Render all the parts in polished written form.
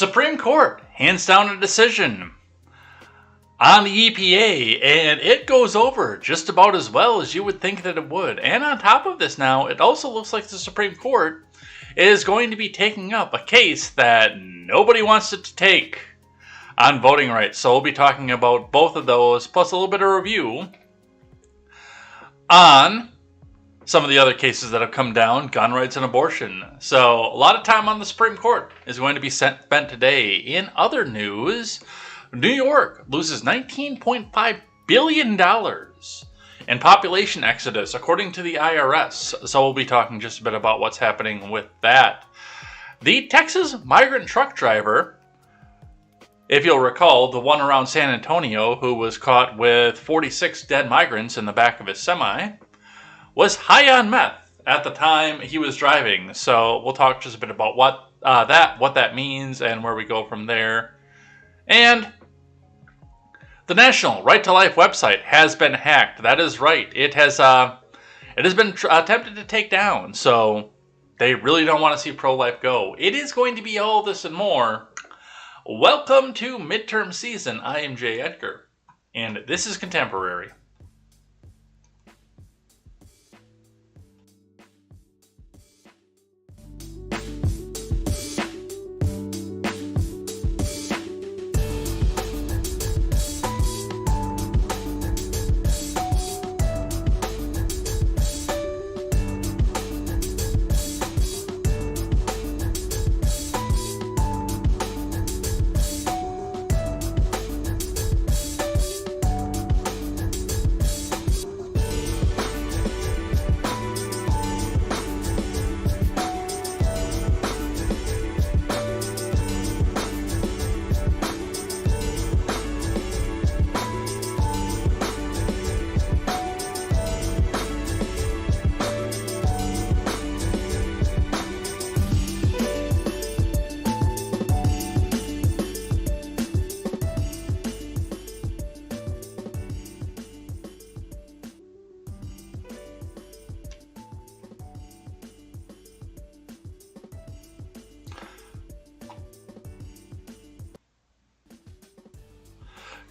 Supreme Court hands down a decision on the EPA, and it goes over just about as well as you would think that it would. And on top of this now, it also looks like the Supreme Court is going to be taking up a case that nobody wants it to take on voting rights. So we'll be talking about both of those, plus a little bit of review on some of the other cases that have come down, gun rights and abortion. So a lot of time on the Supreme Court is going to be spent today. In other news, New York loses $19.5 billion in population exodus, according to the IRS. So we'll be talking just a bit about what's happening with that. The Texas migrant truck driver, if you'll recall, the one around San Antonio who was caught with 46 dead migrants in the back of his semi, was high on meth at the time he was driving. So we'll talk just a bit about what that means and where we go from there. And the National Right to Life website has been hacked. That is right. It has been attempted to take down. So they really don't want to see pro-life go. It is going to be all this and more. Welcome to midterm season. I am Jay Edgar, and this is Contemporary.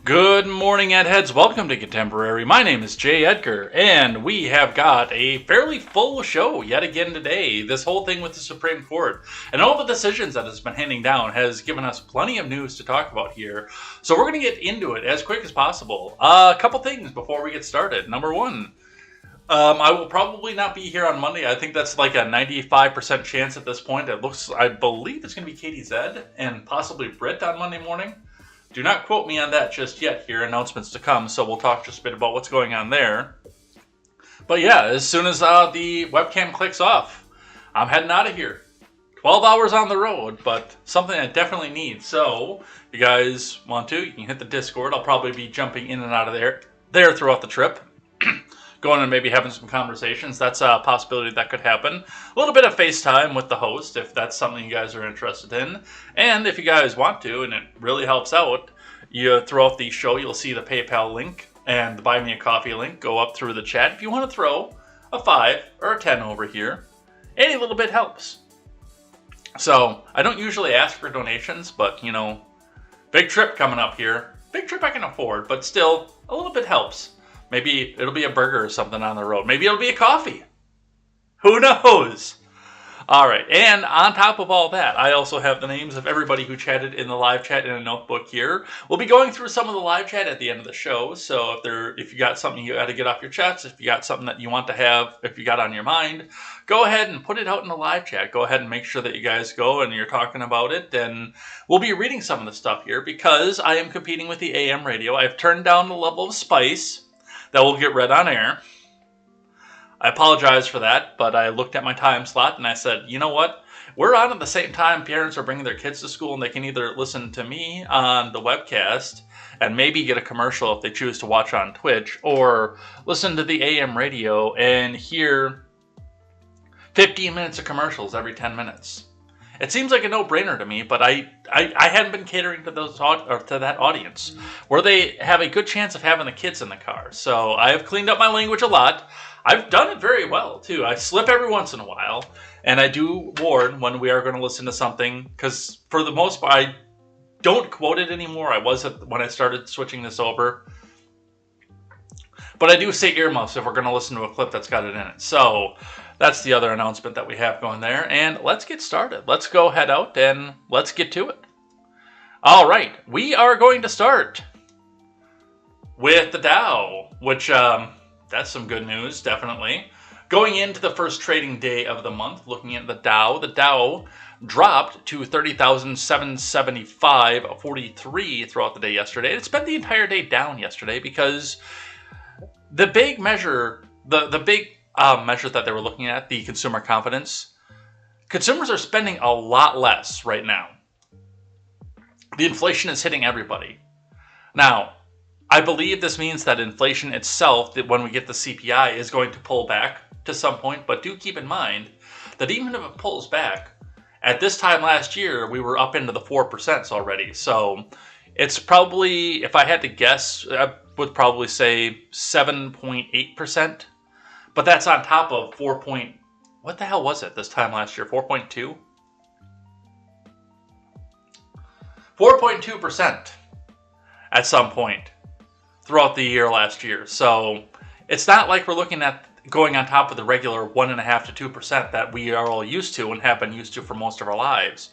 Good morning, Edheads. Welcome to Contemporary. My name is Jay Edgar, and we have got a fairly full show yet again today. This whole thing with the Supreme Court and all the decisions that it's been handing down has given us plenty of news to talk about here. So we're going to get into it as quick as possible. A couple things before we get started. Number one, I will probably not be here on Monday. I think that's like a 95% chance at this point. I believe it's going to be KTZed and possibly Britt on Monday morning. Do not quote me on that just yet here. Announcements to come, so we'll talk just a bit about what's going on there. But yeah, as soon as the webcam clicks off, I'm heading out of here. 12 hours on the road, but something I definitely need. So if you guys want to, you can hit the Discord. I'll probably be jumping in and out of there throughout the trip. Going and maybe having some conversations. That's a possibility that could happen. A little bit of FaceTime with the host if that's something you guys are interested in. And if you guys want to, and it really helps out, you throughout the show, you'll see the PayPal link and the Buy Me a Coffee link go up through the chat. If you want to throw a 5 or a 10 over here, any little bit helps. So I don't usually ask for donations, but you know, big trip coming up here. Big trip I can afford, but still a little bit helps. Maybe it'll be a burger or something on the road. Maybe it'll be a coffee. Who knows? All right. And on top of all that, I also have the names of everybody who chatted in the live chat in a notebook here. We'll be going through some of the live chat at the end of the show. So if you got something you got to get off your chest, if you got something that you want to have, if you got on your mind, go ahead and put it out in the live chat. Go ahead and make sure that you guys go and you're talking about it. And we'll be reading some of the stuff here because I am competing with the AM radio. I've turned down the level of spice that will get read on air. I apologize for that, but I looked at my time slot and I said, you know what? We're on at the same time parents are bringing their kids to school, and they can either listen to me on the webcast and maybe get a commercial if they choose to watch on Twitch, or listen to the AM radio and hear 15 minutes of commercials every 10 minutes. It seems like a no-brainer to me, but I hadn't been catering to that audience where they have a good chance of having the kids in the car. So I have cleaned up my language a lot. I've done it very well, too. I slip every once in a while, and I do warn when we are going to listen to something, because for the most part, don't quote it anymore. I was when I started switching this over. But I do say earmuffs if we're going to listen to a clip that's got it in it. So that's the other announcement that we have going there. And let's get started. Let's go head out and let's get to it. All right. We are going to start with the Dow, which that's some good news, definitely. Going into the first trading day of the month, looking at the Dow dropped to 30,775.43 throughout the day yesterday. It spent the entire day down yesterday because the big measure, the big measure that they were looking at, the consumer confidence, consumers are spending a lot less right now. The inflation is hitting everybody. Now, I believe this means that inflation itself, that when we get the CPI, is going to pull back to some point. But do keep in mind that even if it pulls back, at this time last year, we were up into the 4% already. So it's probably, if I had to guess, I would probably say 7.8%. But that's on top of what the hell was it this time last year? 4.2? 4.2% at some point throughout the year last year. So it's not like we're looking at going on top of the regular 1.5% to 2% that we are all used to and have been used to for most of our lives.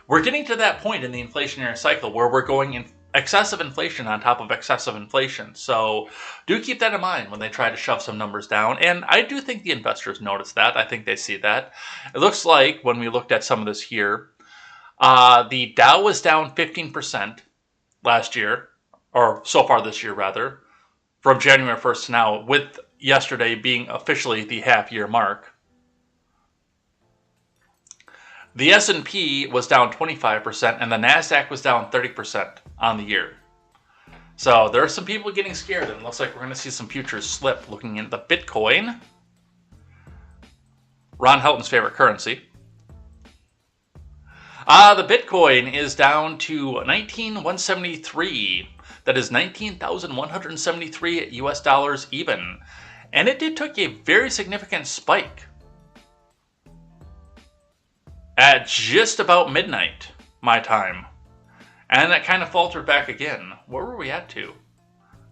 We're getting to that point in the inflationary cycle where we're going in excessive inflation on top of excessive inflation. So do keep that in mind when they try to shove some numbers down. And I do think the investors notice that. I think they see that. It looks like when we looked at some of this here, the Dow was down 15% last year, or so far this year rather, from January 1st to now, with yesterday being officially the half-year mark. The S&P was down 25%, and the NASDAQ was down 30% on the year. So there are some people getting scared, and it looks like we're going to see some futures slip. Looking at the Bitcoin, Ron Helton's favorite currency. The Bitcoin is down to 19,173. That is 19,173 US dollars even. And it did take a very significant spike at just about midnight, my time. And that kind of faltered back again. Where were we at to?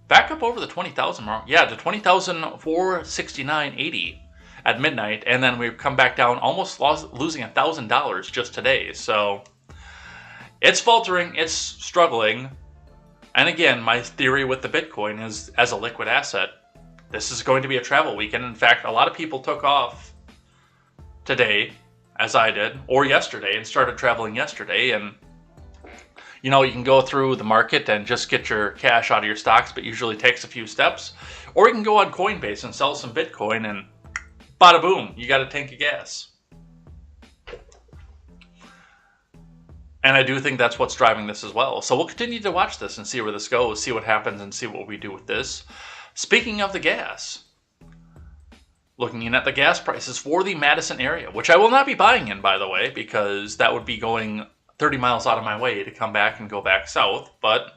Back up over the 20,000 mark. Yeah, to 20,469.80 at midnight. And then we've come back down, almost losing $1,000 just today. So it's faltering, it's struggling. And again, my theory with the Bitcoin is, as a liquid asset, this is going to be a travel weekend. In fact, a lot of people took off today, as I did, or yesterday, and started traveling yesterday. And, you know, you can go through the market and just get your cash out of your stocks, but usually takes a few steps. Or you can go on Coinbase and sell some Bitcoin, and bada boom, you got a tank of gas. And I do think that's what's driving this as well. So we'll continue to watch this and see where this goes, see what happens, and see what we do with this. Speaking of the gas, looking in at the gas prices for the Madison area, which I will not be buying in, by the way, because that would be going 30 miles out of my way to come back and go back south. But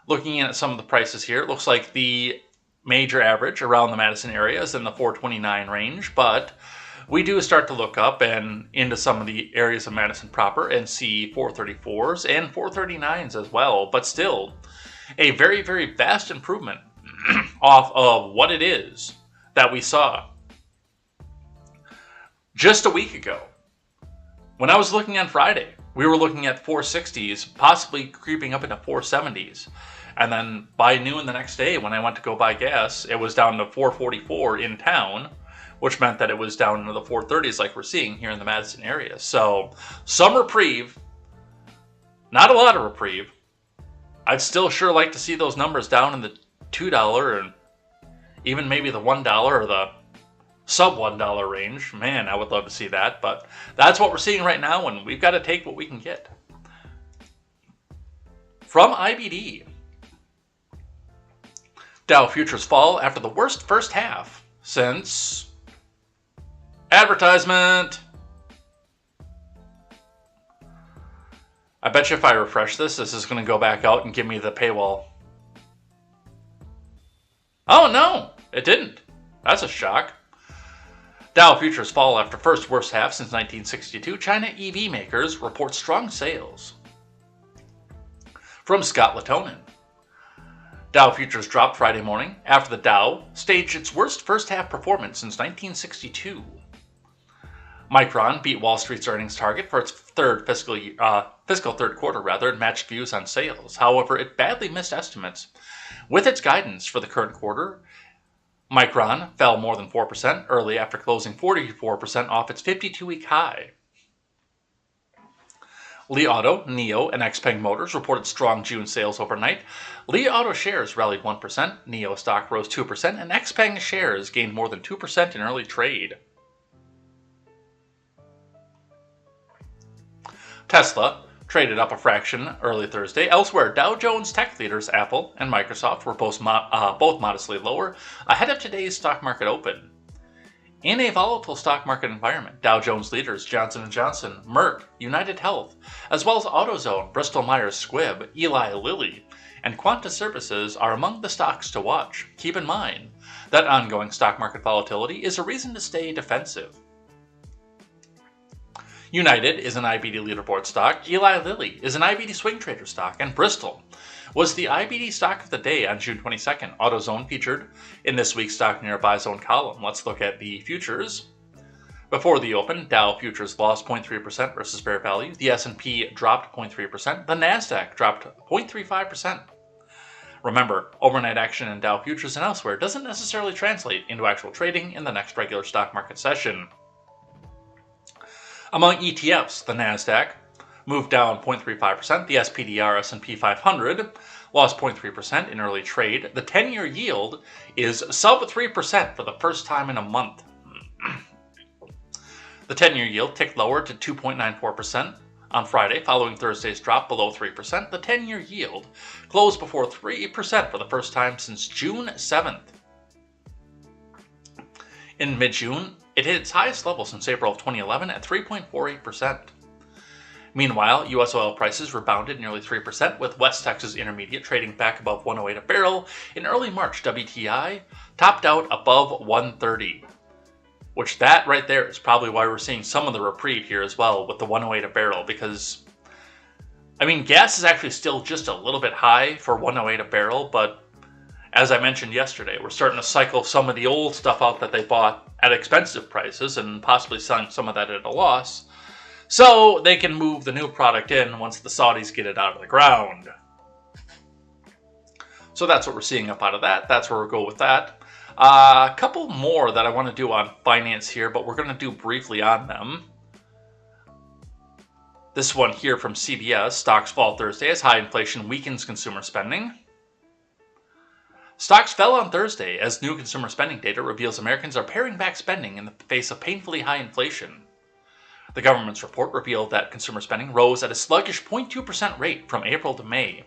looking at some of the prices here, it looks like the major average around the Madison area is in the 429 range, but we do start to look up and into some of the areas of Madison proper and see 434s and 439s as well, but still a very, very vast improvement off of what it is that we saw just a week ago. When I was looking on Friday, we were looking at 460s, possibly creeping up into 470s. And then by noon the next day, when I went to go buy gas, it was down to 444 in town, which meant that it was down into the 430s like we're seeing here in the Madison area. So some reprieve, not a lot of reprieve. I'd still sure like to see those numbers down in the $2 and even maybe the $1 or the sub $1 range. Man, I would love to see that, but that's what we're seeing right now, and we've got to take what we can get. From IBD, Dow futures fall after the worst first half since advertisement. I bet you if I refresh this is going to go back out and give me the paywall. Oh no, it didn't. That's a shock. Dow futures fall after first worst half since 1962. China EV makers report strong sales. from Scott Latonin. Dow futures dropped Friday morning after the Dow staged its worst first-half performance since 1962. Micron beat Wall Street's earnings target for its fiscal third quarter, and matched views on sales. However, it badly missed estimates. With its guidance for the current quarter, Micron fell more than 4% early after closing 44% off its 52-week high. Li Auto, NIO, and XPeng Motors reported strong June sales overnight. Li Auto shares rallied 1%, NIO stock rose 2%, and XPeng shares gained more than 2% in early trade. Tesla traded up a fraction early Thursday. Elsewhere, Dow Jones tech leaders Apple and Microsoft were both modestly lower ahead of today's stock market open. In a volatile stock market environment, Dow Jones leaders Johnson & Johnson, Merck, United Health, as well as AutoZone, Bristol-Myers Squibb, Eli Lilly, and Quanta Services are among the stocks to watch. Keep in mind that ongoing stock market volatility is a reason to stay defensive. United is an IBD leaderboard stock, Eli Lilly is an IBD swing trader stock, and Bristol was the IBD stock of the day on June 22nd. AutoZone featured in this week's Stock Nearby Zone column. Let's look at the futures. Before the open, Dow futures lost 0.3% versus fair value. The S&P dropped 0.3%. The NASDAQ dropped 0.35%. Remember, overnight action in Dow futures and elsewhere doesn't necessarily translate into actual trading in the next regular stock market session. Among ETFs, the NASDAQ moved down 0.35%. The SPDR S&P 500 lost 0.3% in early trade. The 10-year yield is sub 3% for the first time in a month. The 10-year yield ticked lower to 2.94% on Friday, following Thursday's drop below 3%. The 10-year yield closed before 3% for the first time since June 7th. In mid-June, it hit its highest level since April of 2011 at 3.48%. Meanwhile, U.S. oil prices rebounded nearly 3%, with West Texas Intermediate trading back above 108 a barrel. In early March, WTI topped out above 130, which that right there is probably why we're seeing some of the reprieve here as well with the 108 a barrel, because, I mean, gas is actually still just a little bit high for 108 a barrel, but as I mentioned yesterday, we're starting to cycle some of the old stuff out that they bought at expensive prices and possibly selling some of that at a loss, so they can move the new product in once the Saudis get it out of the ground. So that's what we're seeing up out of that. That's where we'll go with that. A couple more that I want to do on finance here, but we're going to do briefly on them. This one here from CBS, stocks fall Thursday as high inflation weakens consumer spending. Stocks fell on Thursday as new consumer spending data reveals Americans are paring back spending in the face of painfully high inflation. The government's report revealed that consumer spending rose at a sluggish 0.2% rate from April to May.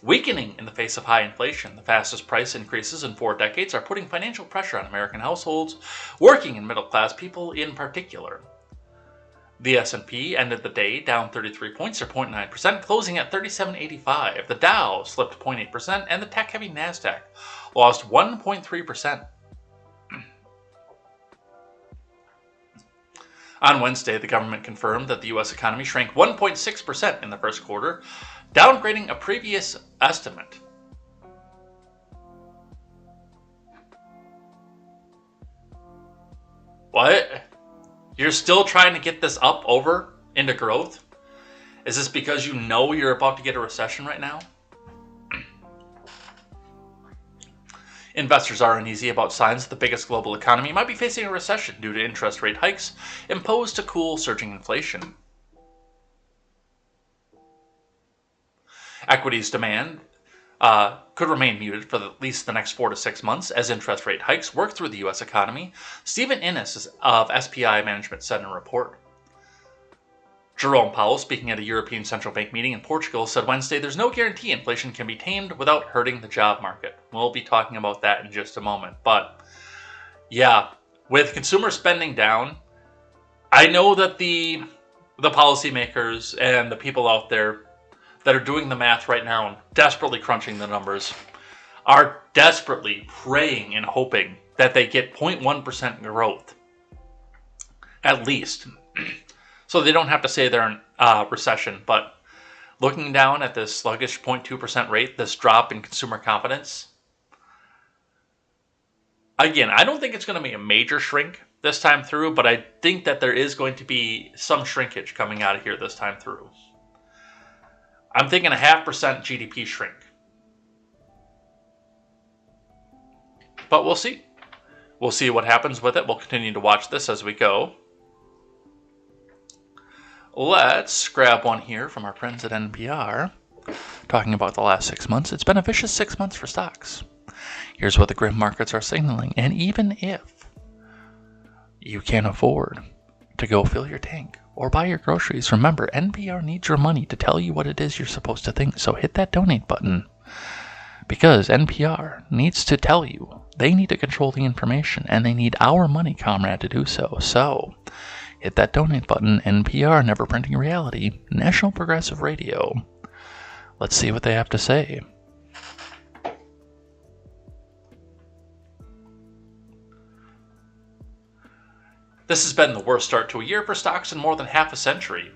Weakening in the face of high inflation, the fastest price increases in 4 decades are putting financial pressure on American households, working and middle-class people in particular. The S&P ended the day down 33 points or 0.9%, closing at 3785. The Dow slipped 0.8%, and the tech-heavy NASDAQ lost 1.3%. On Wednesday, the government confirmed that the U.S. economy shrank 1.6% in the first quarter, downgrading a previous estimate. What? You're still trying to get this up over into growth? Is this because you know you're about to get a recession right now? Investors are uneasy about signs that the biggest global economy might be facing a recession due to interest rate hikes imposed to cool surging inflation. Equities demand could remain muted for at least the next 4 to 6 months as interest rate hikes work through the U.S. economy, Stephen Innes of SPI Management said in a report. Jerome Powell, speaking at a European Central Bank meeting in Portugal, said Wednesday there's no guarantee inflation can be tamed without hurting the job market. We'll be talking about that in just a moment. But yeah, with consumer spending down, I know that the policymakers and the people out there that are doing the math right now and desperately crunching the numbers are desperately praying and hoping that they get 0.1% growth, at least. So they don't have to say they're in recession. But looking down at this sluggish 0.2% rate, this drop in consumer confidence, again, I don't think it's going to be a major shrink this time through, but I think that there is going to be some shrinkage coming out of here this time through. I'm thinking a 0.5% GDP shrink. But we'll see. We'll see what happens with it. We'll continue to watch this as we go. Let's grab one here from our friends at NPR, talking about the last 6 months. It's been a vicious 6 months for stocks. Here's what the grim markets are signaling. And even if you can't afford to go fill your tank or buy your groceries, remember, NPR needs your money to tell you what it is you're supposed to think. So hit that donate button, because NPR needs to tell you. They need to control the information, and they need our money, comrade, to do so. So hit that donate button. NPR, Never Printing Reality, National Progressive Radio. Let's see what they have to say. This has been the worst start to a year for stocks in more than half a century.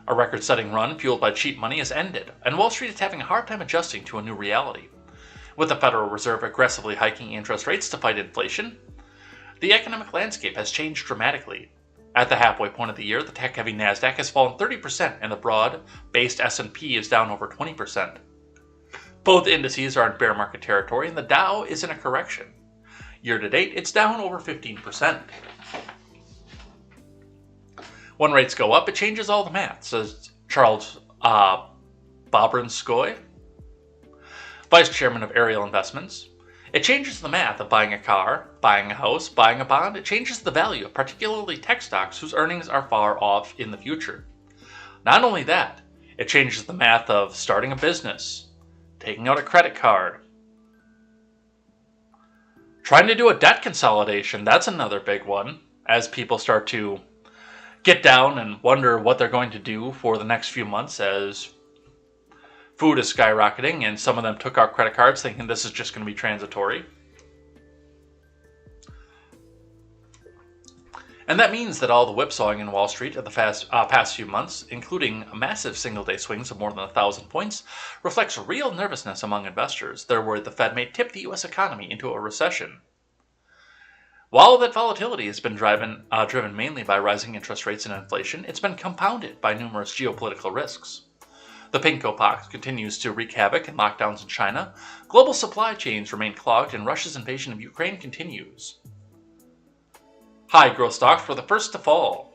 A record-setting run fueled by cheap money has ended, and Wall Street is having a hard time adjusting to a new reality. With the Federal Reserve aggressively hiking interest rates to fight inflation, the economic landscape has changed dramatically. At the halfway point of the year, the tech-heavy NASDAQ has fallen 30%, and the broad-based S&P is down over 20%. Both indices are in bear market territory, and the Dow is in a correction. Year-to-date, it's down over 15%. When rates go up, it changes all the math, says Charles Babrinskoy, Vice Chairman of Ariel Investments. It changes the math of buying a car, buying a house, buying a bond. It changes the value of particularly tech stocks whose earnings are far off in the future. Not only that, it changes the math of starting a business, taking out a credit card, trying to do a debt consolidation. That's another big one, as people start to get down and wonder what they're going to do for the next few months as food is skyrocketing, and some of them took out credit cards thinking this is just going to be transitory. And that means that all the whipsawing in Wall Street of the past few months, including massive single-day swings of more than 1,000 points, reflects real nervousness among investors. They're worried the Fed may tip the U.S. economy into a recession. While that volatility has been driven mainly by rising interest rates and inflation, it's been compounded by numerous geopolitical risks. The Pinko Pox continues to wreak havoc in lockdowns in China. Global supply chains remain clogged, and Russia's invasion of Ukraine continues. High growth stocks were the first to fall.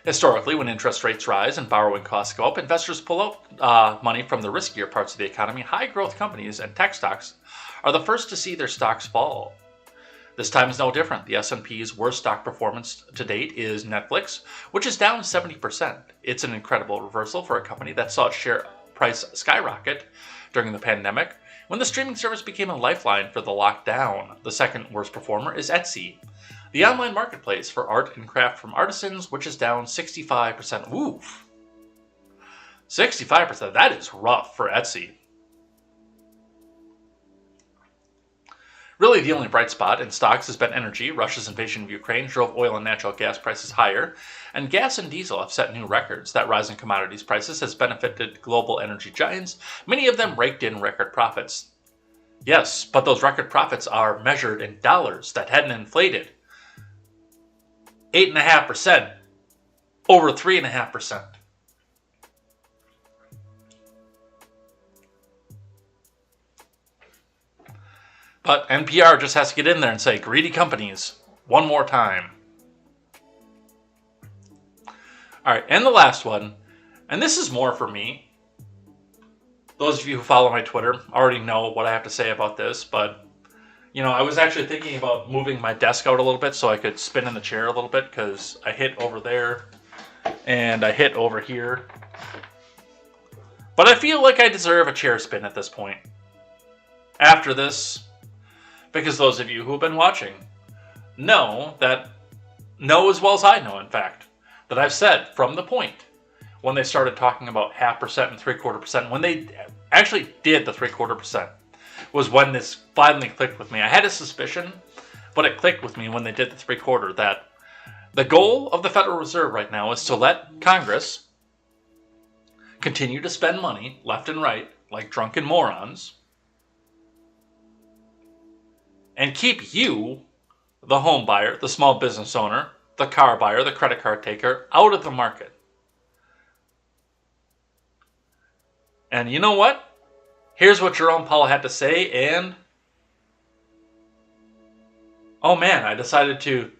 Historically, when interest rates rise and borrowing costs go up, investors pull out money from the riskier parts of the economy. High growth companies and tech stocks are the first to see their stocks fall. This time is no different. The S&P's worst stock performance to date is Netflix, which is down 70%. It's an incredible reversal for a company that saw its share price skyrocket during the pandemic when the streaming service became a lifeline for the lockdown. The second worst performer is Etsy, the online marketplace for art and craft from artisans, which is down 65%. Oof. 65%, that is rough for Etsy. Really, the only bright spot in stocks has been energy. Russia's invasion of Ukraine drove oil and natural gas prices higher, and gas and diesel have set new records. That rise in commodities prices has benefited global energy giants. Many of them raked in record profits. Yes, but those record profits are measured in dollars that hadn't inflated 8.5%, over 3.5%. But NPR just has to get in there and say, greedy companies, one more time. All right, and the last one, and this is more for me. Those of you who follow my Twitter already know what I have to say about this, but, you know, I was actually thinking about moving my desk out a little bit so I could spin in the chair a little bit, because I hit over there and I hit over here. But I feel like I deserve a chair spin at this point. After this, because those of you who have been watching know as well as I know, in fact, that I've said from the point when they started talking about 0.5% and 0.75%, when they actually did the 0.75%, was when this finally clicked with me. I had a suspicion, but it clicked with me when they did the 0.75% that The goal of the Federal Reserve right now is to let Congress continue to spend money left and right like drunken morons and keep you, the home buyer, the small business owner, the car buyer, the credit card taker, out of the market. And you know what? Here's what Jerome Powell had to say, and oh man, I decided to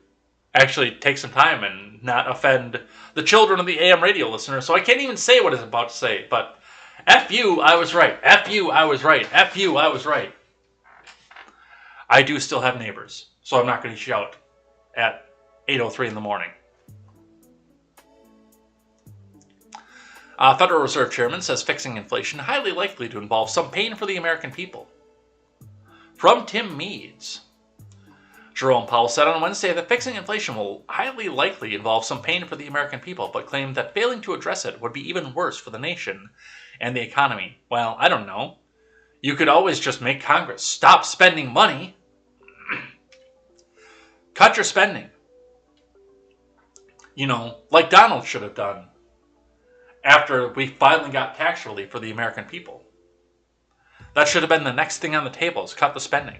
actually take some time and not offend the children of the AM radio listeners, so I can't even say what I was about to say, but F you, I was right. F you, I was right. F you, I was right. I do still have neighbors, so I'm not going to shout at 8:03 in the morning. Federal Reserve Chairman says fixing inflation highly likely to involve some pain for the American people. From Tim Meads. Jerome Powell said on Wednesday that fixing inflation will highly likely involve some pain for the American people, but claimed that failing to address it would be even worse for the nation and the economy. Well, I don't know. You could always just make Congress stop spending money. Cut your spending. You know, like Donald should have done after we finally got tax relief for the American people. That should have been the next thing on the table, is cut the spending.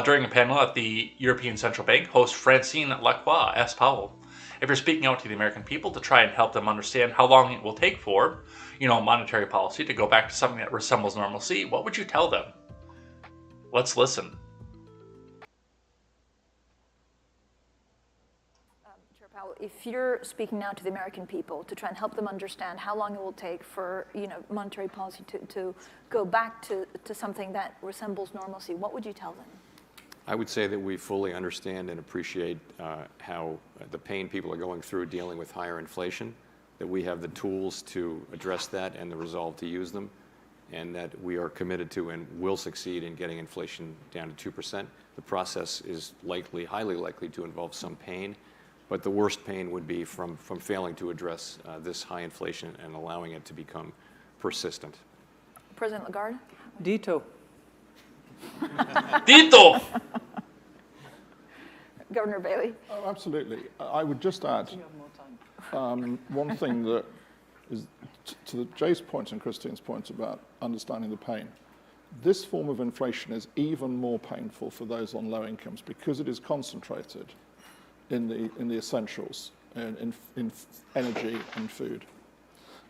During a panel at the European Central Bank, host Francine Lacroix asked Powell, if you're speaking out to the American people to try and help them understand how long it will take for, monetary policy to go back to something that resembles normalcy, what would you tell them? Let's listen. Chair Powell, if you're speaking now to the American people to try and help them understand how long it will take for monetary policy to go back to something that resembles normalcy, what would you tell them? I would say that we fully understand and appreciate how the pain people are going through dealing with higher inflation, that we have the tools to address that and the resolve to use them, and that we are committed to and will succeed in getting inflation down to 2%. The process is highly likely to involve some pain, but the worst pain would be from failing to address this high inflation and allowing it to become persistent. President Lagarde? Dito. Tito! Governor Bailey? Oh, absolutely. I would just add one thing that is to Jay's point and Christine's point about understanding the pain. This form of inflation is even more painful for those on low incomes because it is concentrated in the essentials, in energy and food.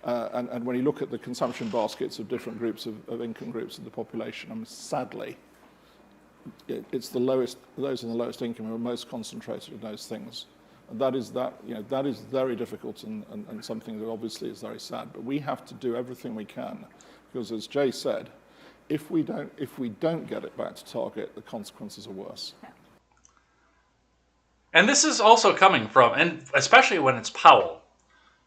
And when you look at the consumption baskets of different groups of income groups of the population, sadly, it's those in the lowest income who are most concentrated in those things. And that is very difficult and something that obviously is very sad. But we have to do everything we can, because as Jay said, if we don't get it back to target, the consequences are worse. Yeah. And this is also coming from, and especially when it's Powell.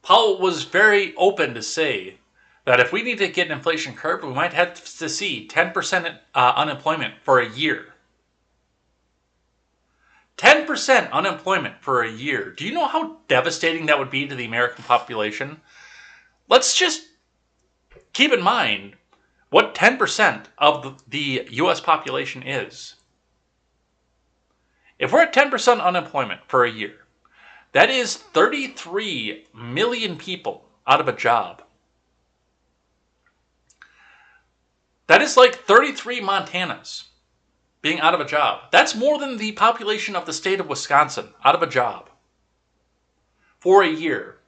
Powell was very open to say that if we need to get an inflation curb, we might have to see 10% unemployment for a year. 10% unemployment for a year. Do you know how devastating that would be to the American population? Let's just keep in mind what 10% of the U.S. population is. If we're at 10% unemployment for a year, that is 33 million people out of a job. That is like 33 Montanas being out of a job. That's more than the population of the state of Wisconsin out of a job for a year.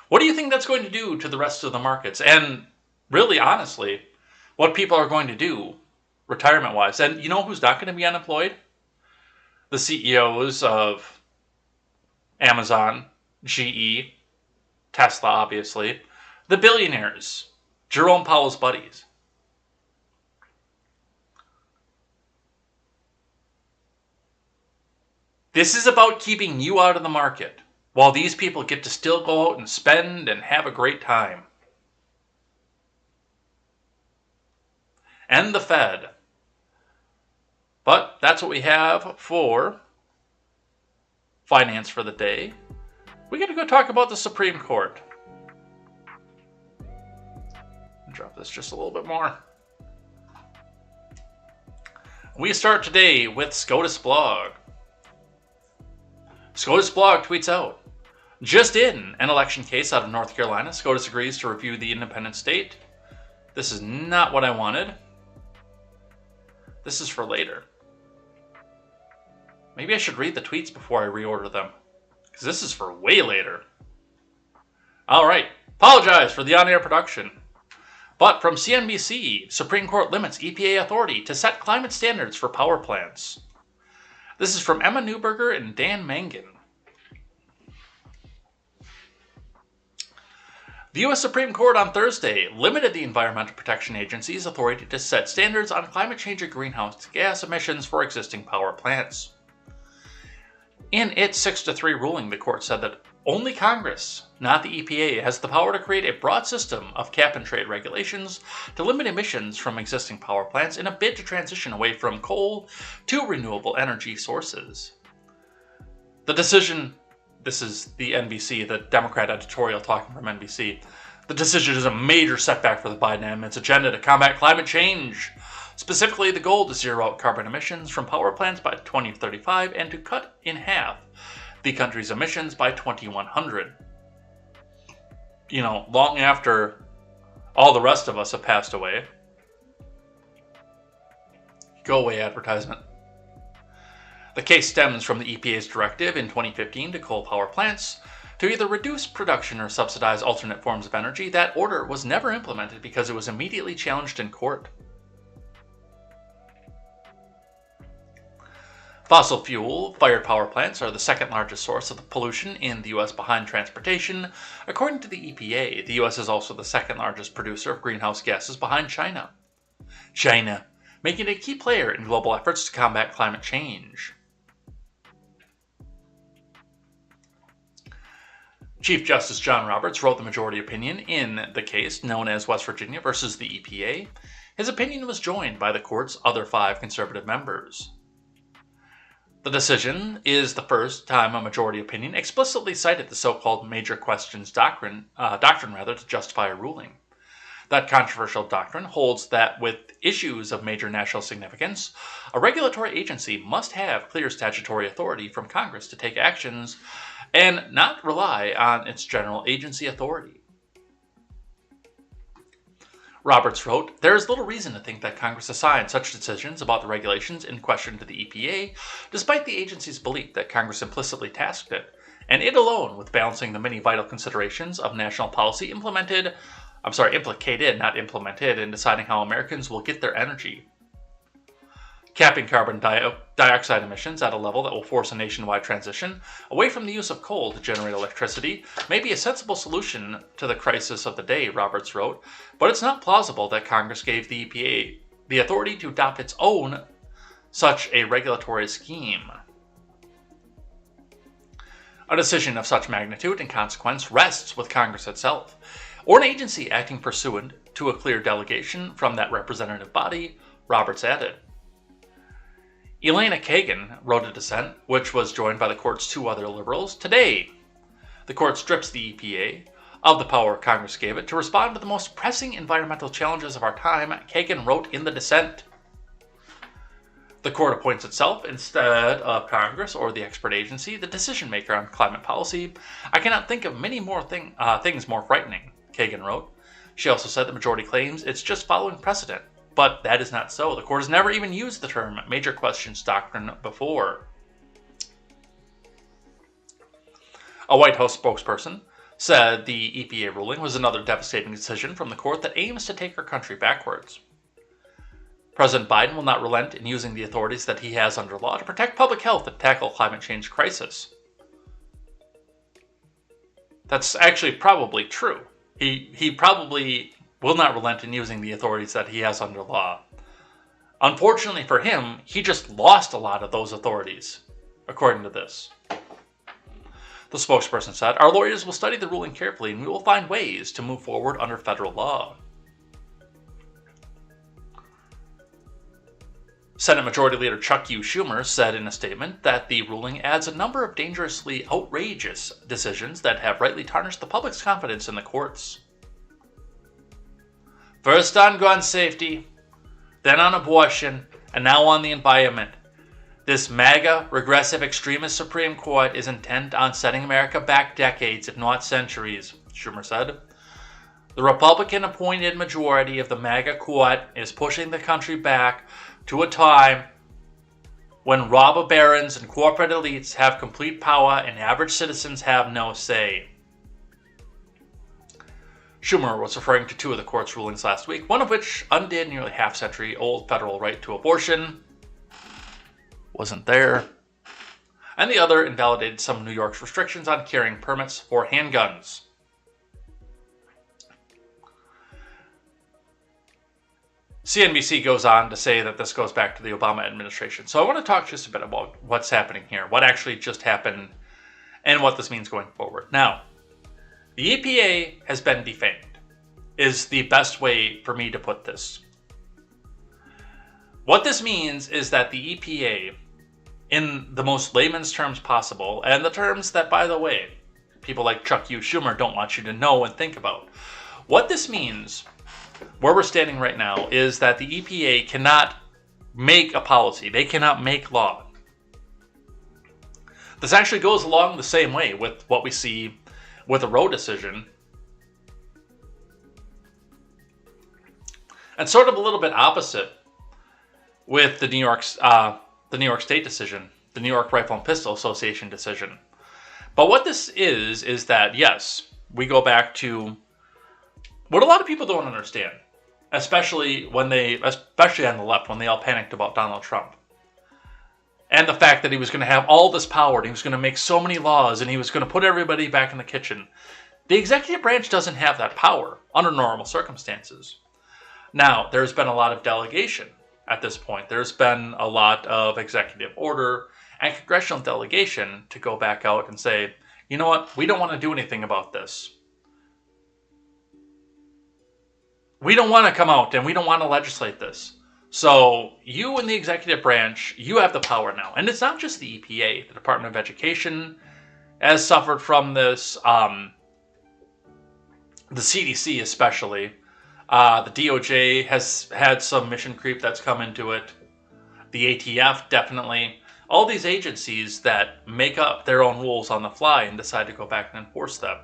What do you think that's going to do to the rest of the markets? And really, honestly, what people are going to do retirement-wise. And you know who's not going to be unemployed? The CEOs of Amazon, GE, Tesla, obviously. The billionaires, Jerome Powell's buddies. This is about keeping you out of the market, while these people get to still go out and spend and have a great time. And the Fed. But that's what we have for finance for the day. We got to go talk about the Supreme Court. Drop this just a little bit more. We start today with SCOTUS Blog. SCOTUS Blog tweets out, just in an election case out of North Carolina, SCOTUS agrees to review the independent state. This is not what I wanted. This is for later. Maybe I should read the tweets before I reorder them, because this is for way later. Alright, apologize for the on-air production. But from CNBC, Supreme Court limits EPA authority to set climate standards for power plants. This is from Emma Newberger and Dan Mangan. The U.S. Supreme Court on Thursday limited the Environmental Protection Agency's authority to set standards on climate change and greenhouse gas emissions for existing power plants. In its 6-3 ruling, the court said that only Congress, not the EPA, has the power to create a broad system of cap-and-trade regulations to limit emissions from existing power plants in a bid to transition away from coal to renewable energy sources. The decision, this is the NBC, the Democrat editorial talking from NBC, the decision is a major setback for the Biden administration's agenda to combat climate change, specifically the goal to zero out carbon emissions from power plants by 2035 and to cut in half the country's emissions by 2100. You know, long after all the rest of us have passed away. Go away, advertisement. The case stems from the EPA's directive in 2015 to coal power plants to either reduce production or subsidize alternate forms of energy. That order was never implemented because it was immediately challenged in court. Fossil fuel-fired power plants are the second largest source of pollution in the U.S. behind transportation. According to the EPA, the U.S. is also the second largest producer of greenhouse gases behind China. China, making it a key player in global efforts to combat climate change. Chief Justice John Roberts wrote the majority opinion in the case known as West Virginia versus the EPA. His opinion was joined by the court's other 5 conservative members. The decision is the first time a majority opinion explicitly cited the so-called major questions doctrine to justify a ruling. That controversial doctrine holds that with issues of major national significance, a regulatory agency must have clear statutory authority from Congress to take actions and not rely on its general agency authority. Roberts wrote, there is little reason to think that Congress assigned such decisions about the regulations in question to the EPA, despite the agency's belief that Congress implicitly tasked it, and it alone with balancing the many vital considerations of national policy implicated, not implemented, in deciding how Americans will get their energy. Capping carbon dioxide emissions at a level that will force a nationwide transition away from the use of coal to generate electricity may be a sensible solution to the crisis of the day, Roberts wrote, but it's not plausible that Congress gave the EPA the authority to adopt its own such a regulatory scheme. A decision of such magnitude and consequence rests with Congress itself, or an agency acting pursuant to a clear delegation from that representative body, Roberts added. Elena Kagan wrote a dissent, which was joined by the court's 2 other liberals. Today, the court strips the EPA of the power Congress gave it to respond to the most pressing environmental challenges of our time, Kagan wrote in the dissent. The court appoints itself instead of Congress or the expert agency, the decision maker on climate policy. I cannot think of many more things more frightening, Kagan wrote. She also said the majority claims it's just following precedent. But that is not so. The court has never even used the term major questions doctrine before. A White House spokesperson said the EPA ruling was another devastating decision from the court that aims to take our country backwards. President Biden will not relent in using the authorities that he has under law to protect public health and tackle climate change crisis. That's actually probably true. He probably will not relent in using the authorities that he has under law. Unfortunately for him, he just lost a lot of those authorities, according to this. The spokesperson said, our lawyers will study the ruling carefully and we will find ways to move forward under federal law. Senate Majority Leader Chuck Schumer said in a statement that the ruling adds a number of dangerously outrageous decisions that have rightly tarnished the public's confidence in the courts. First on gun safety, then on abortion, And now on the environment. This MAGA, regressive, extremist Supreme Court is intent on setting America back decades, if not centuries, Schumer said. The Republican-appointed majority of the MAGA court is pushing the country back to a time when robber barons and corporate elites have complete power and average citizens have no say. Schumer was referring to two of the court's rulings last week, one of which undid nearly half-century-old federal right to abortion. Wasn't there. And the other invalidated some of New York's restrictions on carrying permits for handguns. CNBC goes on to say that this goes back to the Obama administration. So I want to talk just a bit about what's happening here, what actually just happened, and what this means going forward. Now, the EPA has been defamed, is the best way for me to put this. What this means is that the EPA, in the most layman's terms possible, and the terms that, by the way, people like Chuck U. Schumer don't want you to know and think about, what this means, where we're standing right now, is that the EPA cannot make a policy. They cannot make law. This actually goes along the same way with what we see with the Roe decision. And sort of a little bit opposite with the New York State decision, the New York Rifle and Pistol Association decision. But what this is that, yes, we go back to what a lot of people don't understand, especially on the left, when they all panicked about Donald Trump. And the fact that he was going to have all this power, and he was going to make so many laws, and he was going to put everybody back in the kitchen. The executive branch doesn't have that power under normal circumstances. Now, there's been a lot of delegation at this point. There's been a lot of executive order and congressional delegation to go back out and say, you know what, we don't want to do anything about this. We don't want to come out and we don't want to legislate this. So you in the executive branch, you have the power now. And it's not just the EPA. The Department of Education has suffered from this. The CDC especially. The DOJ has had some mission creep that's come into it. The ATF definitely. All these agencies that make up their own rules on the fly and decide to go back and enforce them.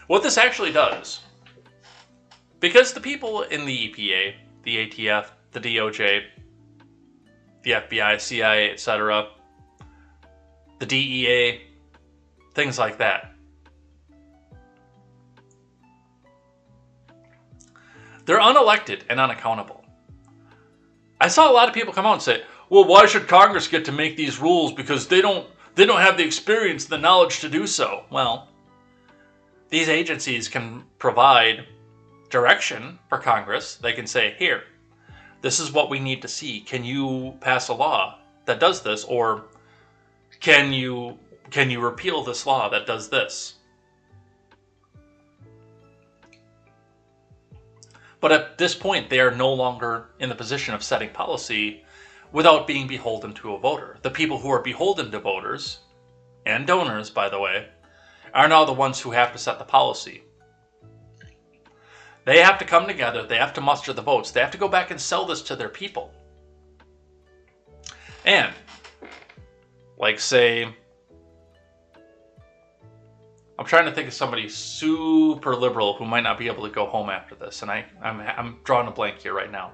What this actually does, because the people in the EPA, the ATF, the DOJ, the FBI, CIA, etc., the DEA, things like that, they're unelected and unaccountable. I saw a lot of people come out and say, well, why should Congress get to make these rules because they don't have the experience, the knowledge to do so? Well, these agencies can provide direction for Congress. They can say, here, this is what we need to see. Can you pass a law that does this? Or can you repeal this law that does this? But at this point, they are no longer in the position of setting policy without being beholden to a voter. The people who are beholden to voters, and donors, by the way, are now the ones who have to set the policy. They have to come together, they have to muster the votes, they have to go back and sell this to their people. And, like say, I'm trying to think of somebody super liberal who might not be able to go home after this, and I'm drawing a blank here right now.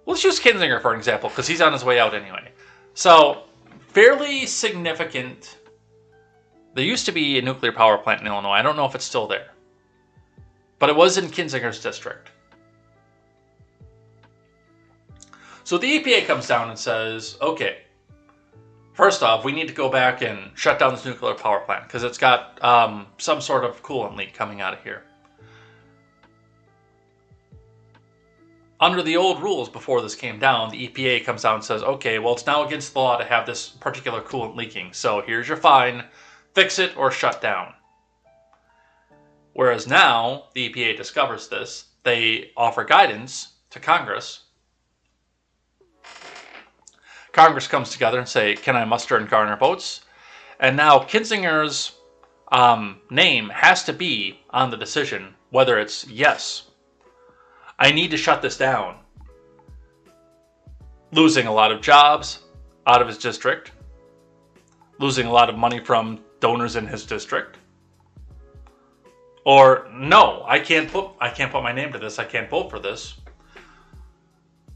Let's use Kinzinger for an example, because he's on his way out anyway. So, fairly significant. There used to be a nuclear power plant in Illinois. I don't know if it's still there. But it was in Kinzinger's district. So the EPA comes down and says, okay, first off, we need to go back and shut down this nuclear power plant because it's got some sort of coolant leak coming out of here. Under the old rules before this came down, the EPA comes down and says, okay, well, it's now against the law to have this particular coolant leaking. So here's your fine. Fix it or shut down. Whereas now, the EPA discovers this. They offer guidance to Congress. Congress comes together and say, can I muster and garner votes? And now Kinzinger's name has to be on the decision, whether it's yes, I need to shut this down. Losing a lot of jobs out of his district. Losing a lot of money from donors in his district. Or, no, I can't put my name to this. I can't vote for this.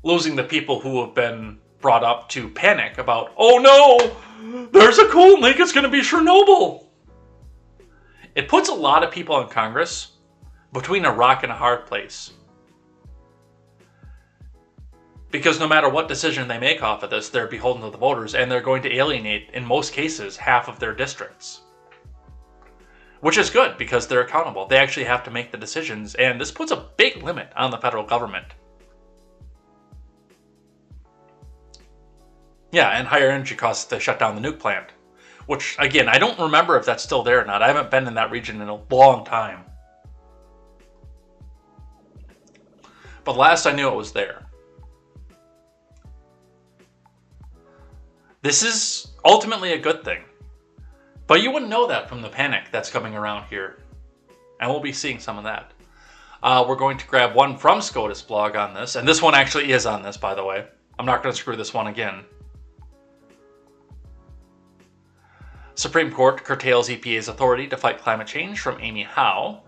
Losing the people who have been brought up to panic about, oh no, there's a coolant leak, it's going to be Chernobyl. It puts a lot of people in Congress between a rock and a hard place. Because no matter what decision they make off of this, they're beholden to the voters, and they're going to alienate, in most cases, half of their districts. Which is good, because they're accountable. They actually have to make the decisions, and this puts a big limit on the federal government. Yeah, and higher energy costs if they shut down the nuke plant. Which, again, I don't remember if that's still there or not. I haven't been in that region in a long time. But last I knew it was there. This is ultimately a good thing. But you wouldn't know that from the panic that's coming around here. And we'll be seeing some of that. We're going to grab one from SCOTUS blog on this. And this one actually is on this, by the way. I'm not going to screw this one again. Supreme Court curtails EPA's authority to fight climate change, from Amy Howe.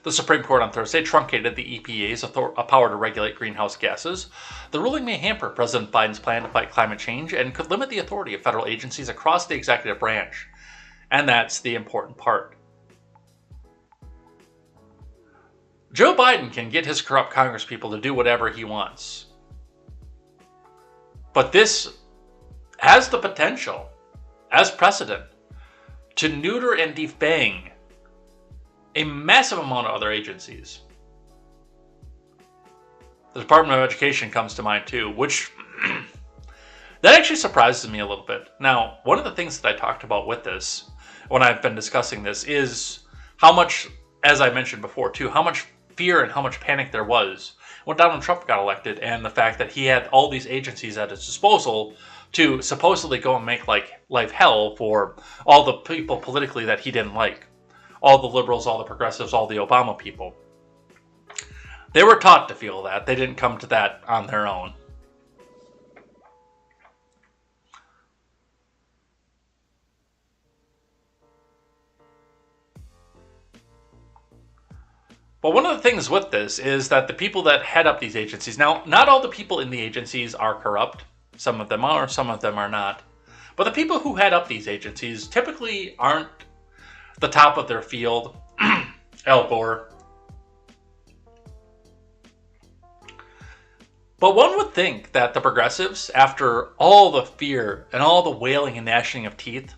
The Supreme Court on Thursday truncated the EPA's power to regulate greenhouse gases. The ruling may hamper President Biden's plan to fight climate change and could limit the authority of federal agencies across the executive branch. And that's the important part. Joe Biden can get his corrupt congresspeople to do whatever he wants. But this has the potential, as precedent, to neuter and defang a massive amount of other agencies. The Department of Education comes to mind too, which that actually surprises me a little bit. Now, one of the things that I talked about with this, when I've been discussing this, is how much, as I mentioned before too, how much fear and how much panic there was when Donald Trump got elected, and the fact that he had all these agencies at his disposal to supposedly go and make life hell for all the people politically that he didn't like. All the liberals, all the progressives, all the Obama people. They were taught to feel that. They didn't come to that on their own. But one of the things with this is that the people that head up these agencies, now, not all the people in the agencies are corrupt. Some of them are, some of them are not. But the people who head up these agencies typically aren't the top of their field. Al Gore. But one would think that the progressives, after all the fear and all the wailing and gnashing of teeth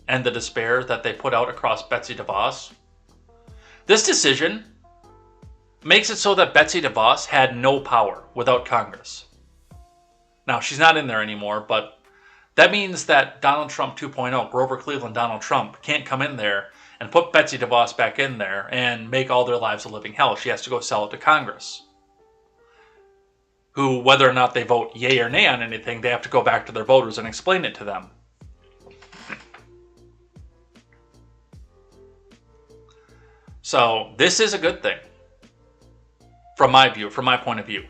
and the despair that they put out across Betsy DeVos, this decision makes it so that Betsy DeVos had no power without Congress. Now, she's not in there anymore, but that means that Donald Trump 2.0, Grover Cleveland Donald Trump, can't come in there and put Betsy DeVos back in there and make all their lives a living hell. She has to go sell it to Congress, who, whether or not they vote yay or nay on anything, they have to go back to their voters and explain it to them. So this is a good thing, from my view, from my point of view.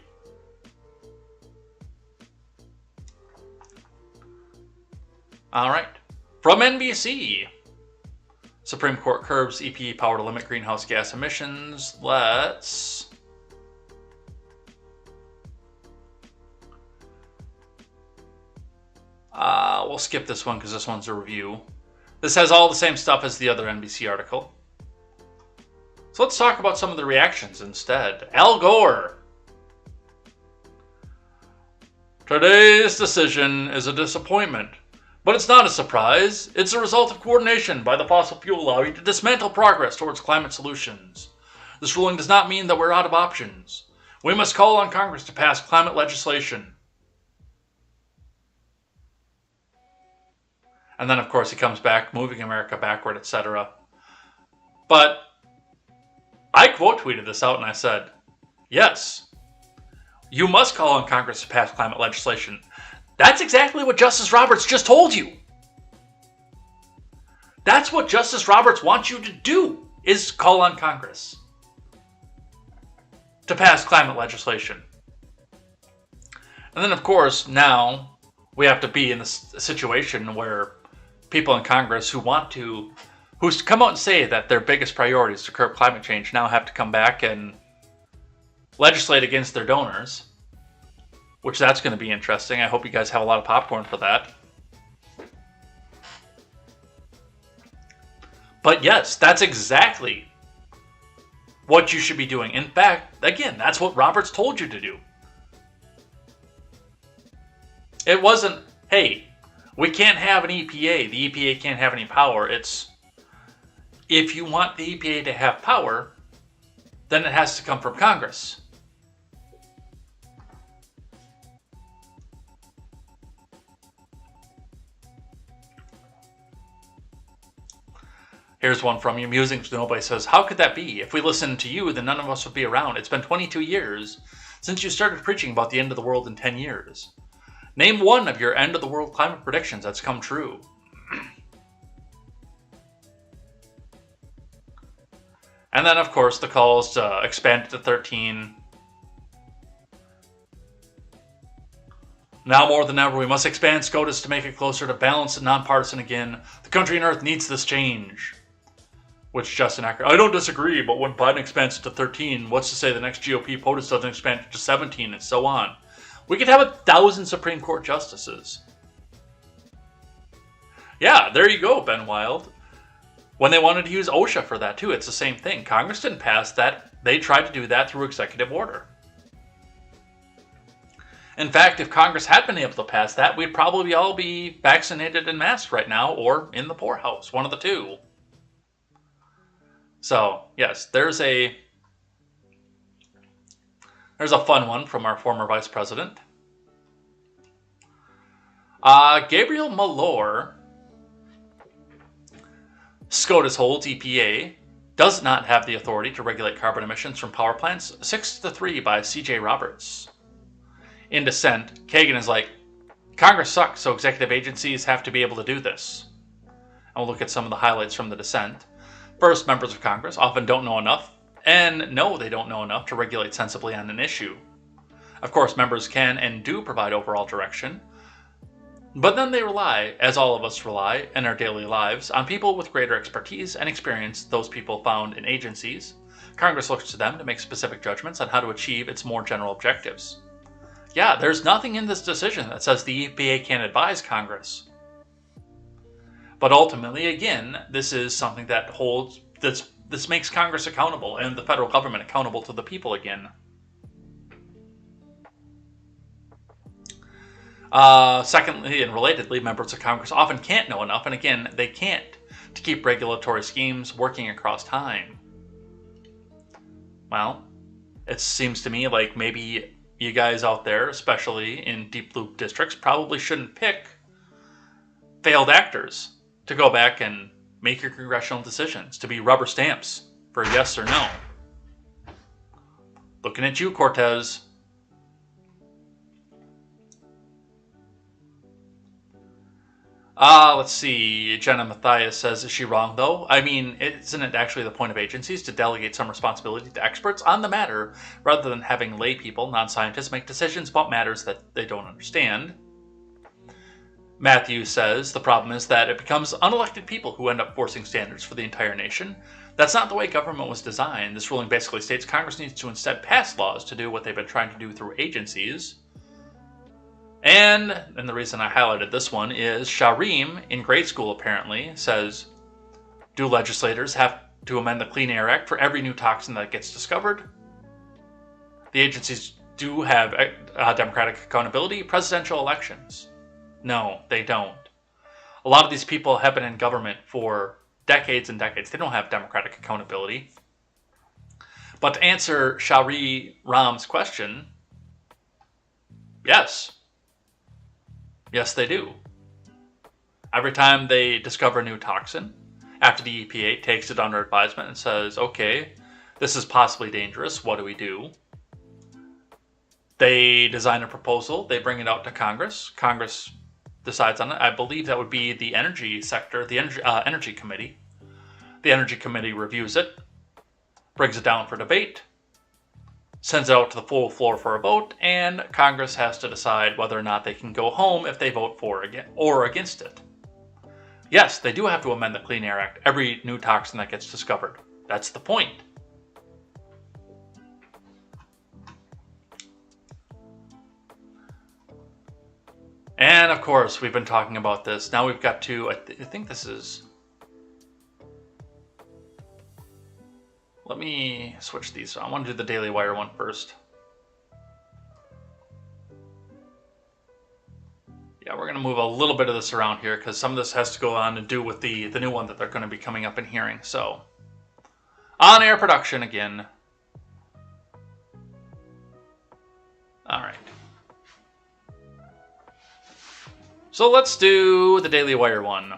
All right. From NBC, Supreme Court curbs EPA power to limit greenhouse gas emissions. We'll skip this one because this one's a review. This has all the same stuff as the other NBC article. So let's talk about some of the reactions instead. Al Gore. Today's decision is a disappointment. But it's not a surprise. It's a result of coordination by the fossil fuel lobby to dismantle progress towards climate solutions. This ruling does not mean that we're out of options. We must call on Congress to pass climate legislation. And then, of course, he comes back, moving America backward, etc. But I quote tweeted this out and I said, yes, you must call on Congress to pass climate legislation. That's exactly what Justice Roberts just told you. That's what Justice Roberts wants you to do, is call on Congress. to pass climate legislation. And then, of course, now we have to be in this situation where people in Congress who come out and say that their biggest priority is to curb climate change now have to come back and legislate against their donors, which that's going to be interesting. I hope you guys have a lot of popcorn for that. But yes, that's exactly what you should be doing. In fact, again, that's what Roberts told you to do. It wasn't, hey, we can't have an EPA. The EPA can't have any power. It's, if you want the EPA to have power, then it has to come from Congress. Here's one from you. Musings to Nobody says, how could that be? If we listened to you, then none of us would be around. It's been 22 years since you started preaching about the end of the world in 10 years. Name one of your end of the world climate predictions that's come true. And then, of course, the calls to expand it to 13. Now more than ever, we must expand SCOTUS to make it closer to balanced and nonpartisan again. The country and Earth needs this change. Which Justin Acker, I don't disagree, but when Biden expands it to 13, what's to say the next GOP POTUS doesn't expand it to 17 and so on? We could have 1,000 Supreme Court justices. Yeah, there you go, Ben Wild. When they wanted to use OSHA for that too, it's the same thing. Congress didn't pass that. They tried to do that through executive order. In fact, if Congress had been able to pass that, we'd probably all be vaccinated and masked right now, or in the poorhouse, one of the two. So, yes, there's a fun one from our former vice president. Gabriel Malore, SCOTUS holds EPA does not have the authority to regulate carbon emissions from power plants. 6-3 by C.J. Roberts. In dissent, Kagan is like, Congress sucks, so executive agencies have to be able to do this. And we'll look at some of the highlights from the dissent. First, members of Congress often don't know enough, and know they don't know enough to regulate sensibly on an issue. Of course, members can and do provide overall direction, but then they rely, as all of us rely in our daily lives, on people with greater expertise and experience, those people found in agencies. Congress looks to them to make specific judgments on how to achieve its more general objectives. Yeah, there's nothing in this decision that says the EPA can't advise Congress. But ultimately, again, this is something that holds, this makes Congress accountable and the federal government accountable to the people again. Secondly, and relatedly, members of Congress often can't know enough, and again, they can't, to keep regulatory schemes working across time. Well, it seems to me like maybe you guys out there, especially in deep blue districts, probably shouldn't pick failed actors to go back and make your congressional decisions, to be rubber stamps for yes or no. Looking at you, Cortez. Let's see. Jenna Mathias says, is she wrong, though? I mean, isn't it actually the point of agencies to delegate some responsibility to experts on the matter, rather than having lay people, non-scientists, make decisions about matters that they don't understand? Matthew says, the problem is that it becomes unelected people who end up forcing standards for the entire nation. That's not the way government was designed. This ruling basically states Congress needs to instead pass laws to do what they've been trying to do through agencies. And the reason I highlighted this one is Sharim, in grade school apparently, says, do legislators have to amend the Clean Air Act for every new toxin that gets discovered? The agencies do have democratic accountability, presidential elections. No, they don't. A lot of these people have been in government for decades and decades. They don't have democratic accountability. But to answer Shari Ram's question, yes. Yes, they do. Every time they discover a new toxin, after the EPA takes it under advisement and says, okay, this is possibly dangerous, what do we do? They design a proposal, they bring it out to Congress. Congress decides on it. I believe that would be the energy sector, the energy committee. The energy committee reviews it, brings it down for debate, sends it out to the full floor for a vote, and Congress has to decide whether or not they can go home if they vote for or against it. Yes, they do have to amend the Clean Air Act every new toxin that gets discovered. That's the point. And of course, we've been talking about this. Now we've got to, I think this is... Let me switch these. So I want to do the Daily Wire one first. Yeah, we're going to move a little bit of this around here because some of this has to go on and do with the new one that they're going to be coming up in hearing. So, on-air production again. All right. So let's do the Daily Wire one.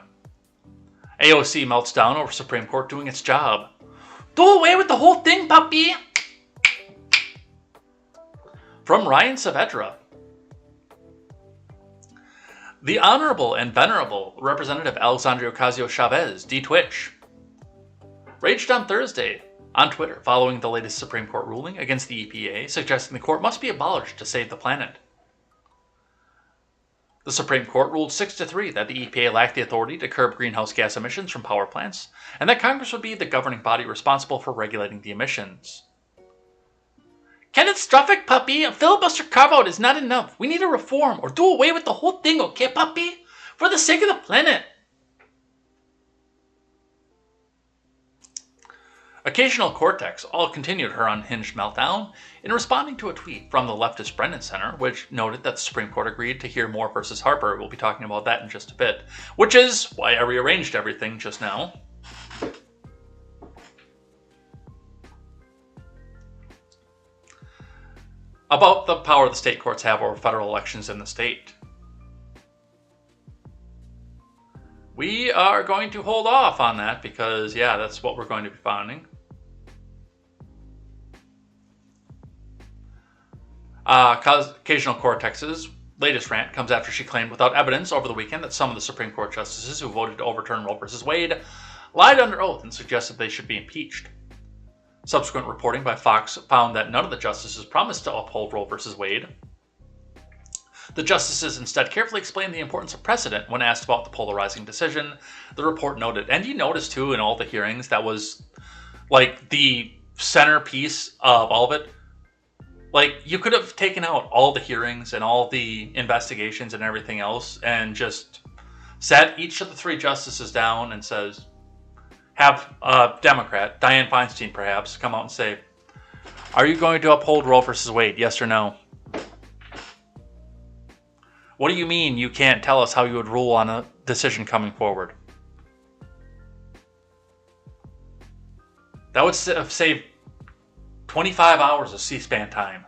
AOC melts down over Supreme Court doing its job. Do away with the whole thing, puppy! From Ryan Saavedra. The Honorable and Venerable Representative Alexandria Ocasio-Chavez, D-Twitch, raged on Thursday on Twitter following the latest Supreme Court ruling against the EPA, suggesting the court must be abolished to save the planet. The Supreme Court ruled 6-3 that the EPA lacked the authority to curb greenhouse gas emissions from power plants, and that Congress would be the governing body responsible for regulating the emissions. Catastrophic, puppy! A filibuster carve-out is not enough. We need a reform, or do away with the whole thing, okay, puppy? For the sake of the planet! Occasional Cortex all continued her unhinged meltdown in responding to a tweet from the leftist Brennan Center, which noted that the Supreme Court agreed to hear Moore versus Harper. We'll be talking about that in just a bit, which is why I rearranged everything just now. About the power the state courts have over federal elections in the state. We are going to hold off on that because, yeah, that's what we're going to be finding. Occasional Cortex's latest rant comes after she claimed without evidence over the weekend that some of the Supreme Court justices who voted to overturn Roe v. Wade lied under oath and suggested they should be impeached. Subsequent reporting by Fox found that none of the justices promised to uphold Roe v. Wade. The justices instead carefully explained the importance of precedent when asked about the polarizing decision, the report noted. And you notice, too, in all the hearings, that was, like, the centerpiece of all of it. Like, you could have taken out all the hearings and all the investigations and everything else and just sat each of the three justices down and says, have a Democrat, Dianne Feinstein perhaps, come out and say, are you going to uphold Roe v. Wade, yes or no? What do you mean you can't tell us how you would rule on a decision coming forward? That would have saved 25 hours of C-SPAN time.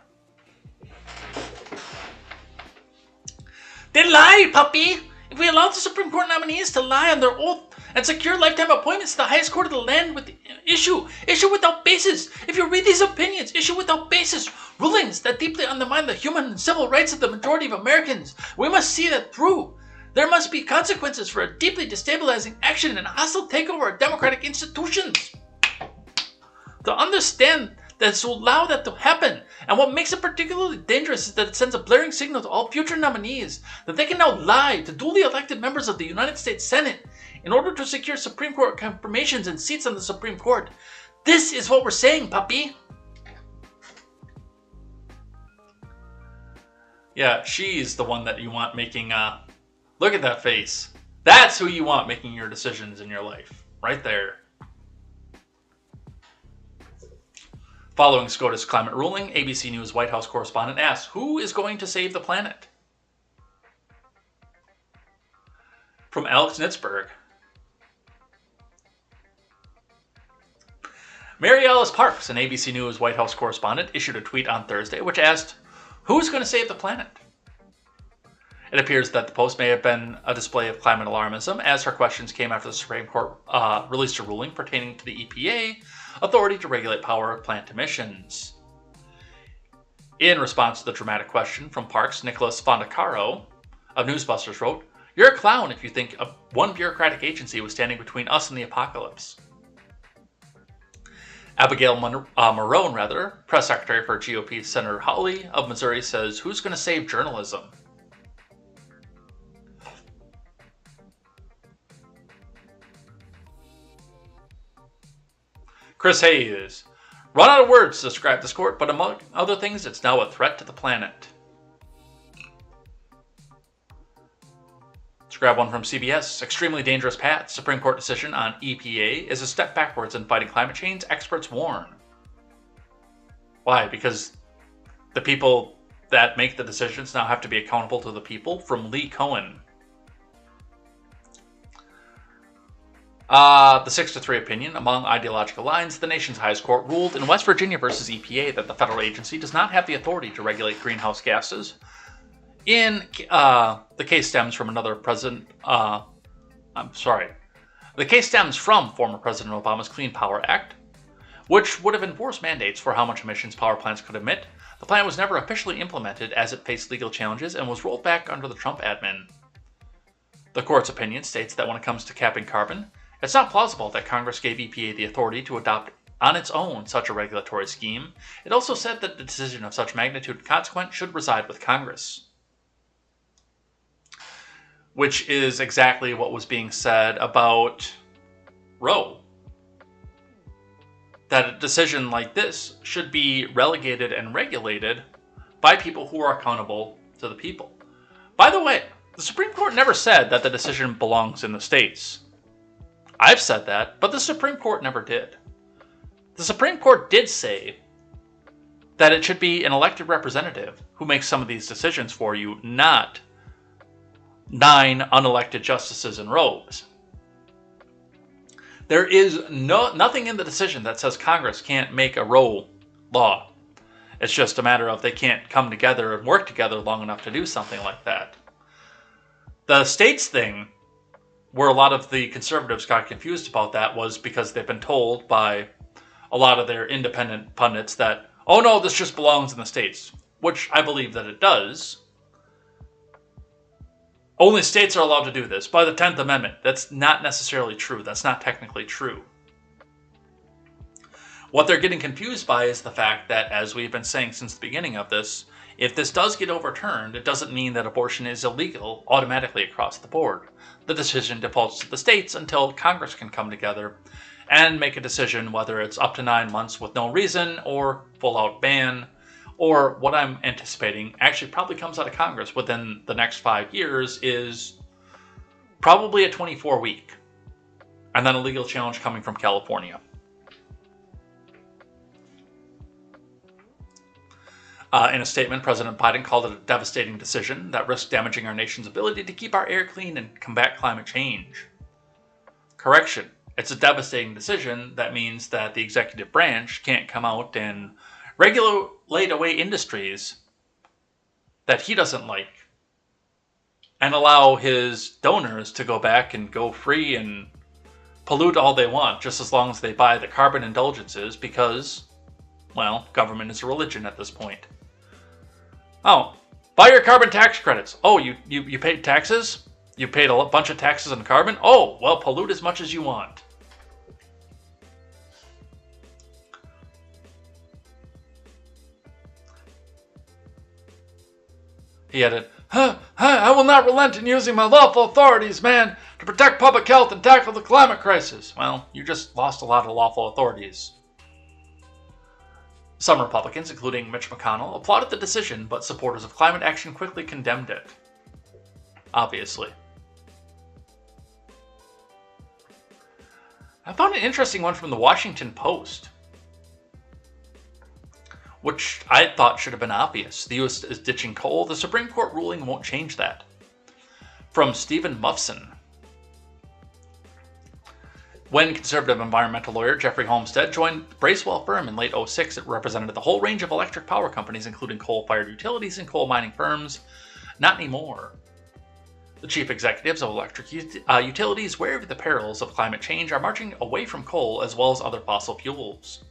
They lie, puppy! If we allow the Supreme Court nominees to lie on their oath and secure lifetime appointments to the highest court of the land with the issue without basis. If you read these opinions, issue without basis, rulings that deeply undermine the human and civil rights of the majority of Americans, we must see that through. There must be consequences for a deeply destabilizing action and hostile takeover of democratic institutions. To understand that to allow that to happen, and what makes it particularly dangerous is that it sends a blaring signal to all future nominees that they can now lie to duly elected members of the United States Senate in order to secure Supreme Court confirmations and seats on the Supreme Court. This is what we're saying, puppy. Yeah, she's the one that you want making, look at that face. That's who you want making your decisions in your life. Right there. Following SCOTUS climate ruling, ABC News White House correspondent asks, who is going to save the planet? From Alex Nitzberg. Mary Alice Parks, an ABC News White House correspondent, issued a tweet on Thursday which asked, who's going to save the planet? It appears that the post may have been a display of climate alarmism, as her questions came after the Supreme Court released a ruling pertaining to the EPA authority to regulate power plant emissions. In response to the dramatic question from Parks, Nicholas Fondacaro of Newsbusters wrote, "You're a clown if you think one bureaucratic agency was standing between us and the apocalypse." Abigail Marone, press secretary for GOP Senator Hawley of Missouri, says, "Who's going to save journalism?" Chris Hayes, "Run out of words to describe this court, but among other things, it's now a threat to the planet." Let's grab one from CBS. "Extremely dangerous path. Supreme Court decision on EPA is a step backwards in fighting climate change, experts warn." Why? Because the people that make the decisions now have to be accountable to the people? From Lee Cohen. The 6-3 opinion. "Among ideological lines, the nation's highest court ruled in West Virginia versus EPA that the federal agency does not have the authority to regulate greenhouse gases. The case stems from the case stems from former President Obama's Clean Power Act, which would have enforced mandates for how much emissions power plants could emit. The plan was never officially implemented as it faced legal challenges and was rolled back under the Trump admin. The court's opinion states that when it comes to capping carbon, it's not plausible that Congress gave EPA the authority to adopt on its own such a regulatory scheme. It also said that the decision of such magnitude and consequence should reside with Congress." Which is exactly what was being said about Roe. That a decision like this should be relegated and regulated by people who are accountable to the people. By the way, the Supreme Court never said that the decision belongs in the states. I've said that, but the Supreme Court never did. The Supreme Court did say that it should be an elected representative who makes some of these decisions for you, not 9 unelected justices in robes. There is nothing in the decision that says Congress can't make a Roe law. It's just a matter of they can't come together and work together long enough to do something like that. The states thing, where a lot of the conservatives got confused about that, was because they've been told by a lot of their independent pundits that, oh no, this just belongs in the states, which I believe that it does. Only states are allowed to do this by the 10th Amendment. That's not necessarily true. That's not technically true. What they're getting confused by is the fact that, as we've been saying since the beginning of this, if this does get overturned, it doesn't mean that abortion is illegal automatically across the board. The decision defaults to the states until Congress can come together and make a decision whether it's up to 9 months with no reason or full-out ban, or what I'm anticipating actually probably comes out of Congress within the next 5 years is probably a 24-week, and then a legal challenge coming from California. In a statement, President Biden called it a devastating decision that risks damaging our nation's ability to keep our air clean and combat climate change. Correction, it's a devastating decision that means that the executive branch can't come out and regulate away industries that he doesn't like and allow his donors to go back and go free and pollute all they want, just as long as they buy the carbon indulgences, because, well, government is a religion at this point. Oh, buy your carbon tax credits. Oh, you paid taxes? You paid a bunch of taxes on carbon? Oh, well, pollute as much as you want. He added, I will not relent in using my lawful authorities, man, to protect public health and tackle the climate crisis. Well, you just lost a lot of lawful authorities. Some Republicans, including Mitch McConnell, applauded the decision, but supporters of climate action quickly condemned it. Obviously. I found an interesting one from the Washington Post, which I thought should have been obvious. The U.S. is ditching coal. The Supreme Court ruling won't change that. From Stephen Muffson. When conservative environmental lawyer Jeffrey Homestead joined the Bracewell firm in late 2006, it represented the whole range of electric power companies, including coal-fired utilities and coal mining firms. Not anymore. The chief executives of electric utilities, wary of the perils of climate change, are marching away from coal as well as other fossil fuels.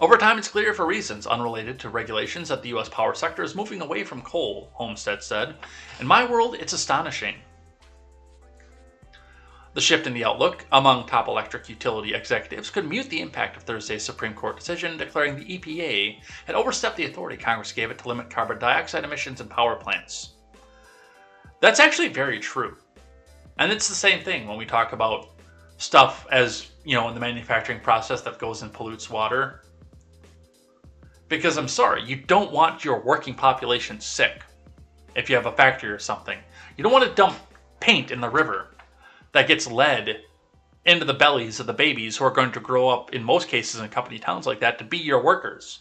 Over time, it's clear for reasons unrelated to regulations that the U.S. power sector is moving away from coal, Homestead said. In my world, it's astonishing. The shift in the outlook among top electric utility executives could mute the impact of Thursday's Supreme Court decision declaring the EPA had overstepped the authority Congress gave it to limit carbon dioxide emissions in power plants. That's actually very true. And it's the same thing when we talk about stuff as, in the manufacturing process that goes and pollutes water. Because I'm sorry, you don't want your working population sick if you have a factory or something. You don't want to dump paint in the river that gets lead into the bellies of the babies who are going to grow up, in most cases in company towns like that, to be your workers.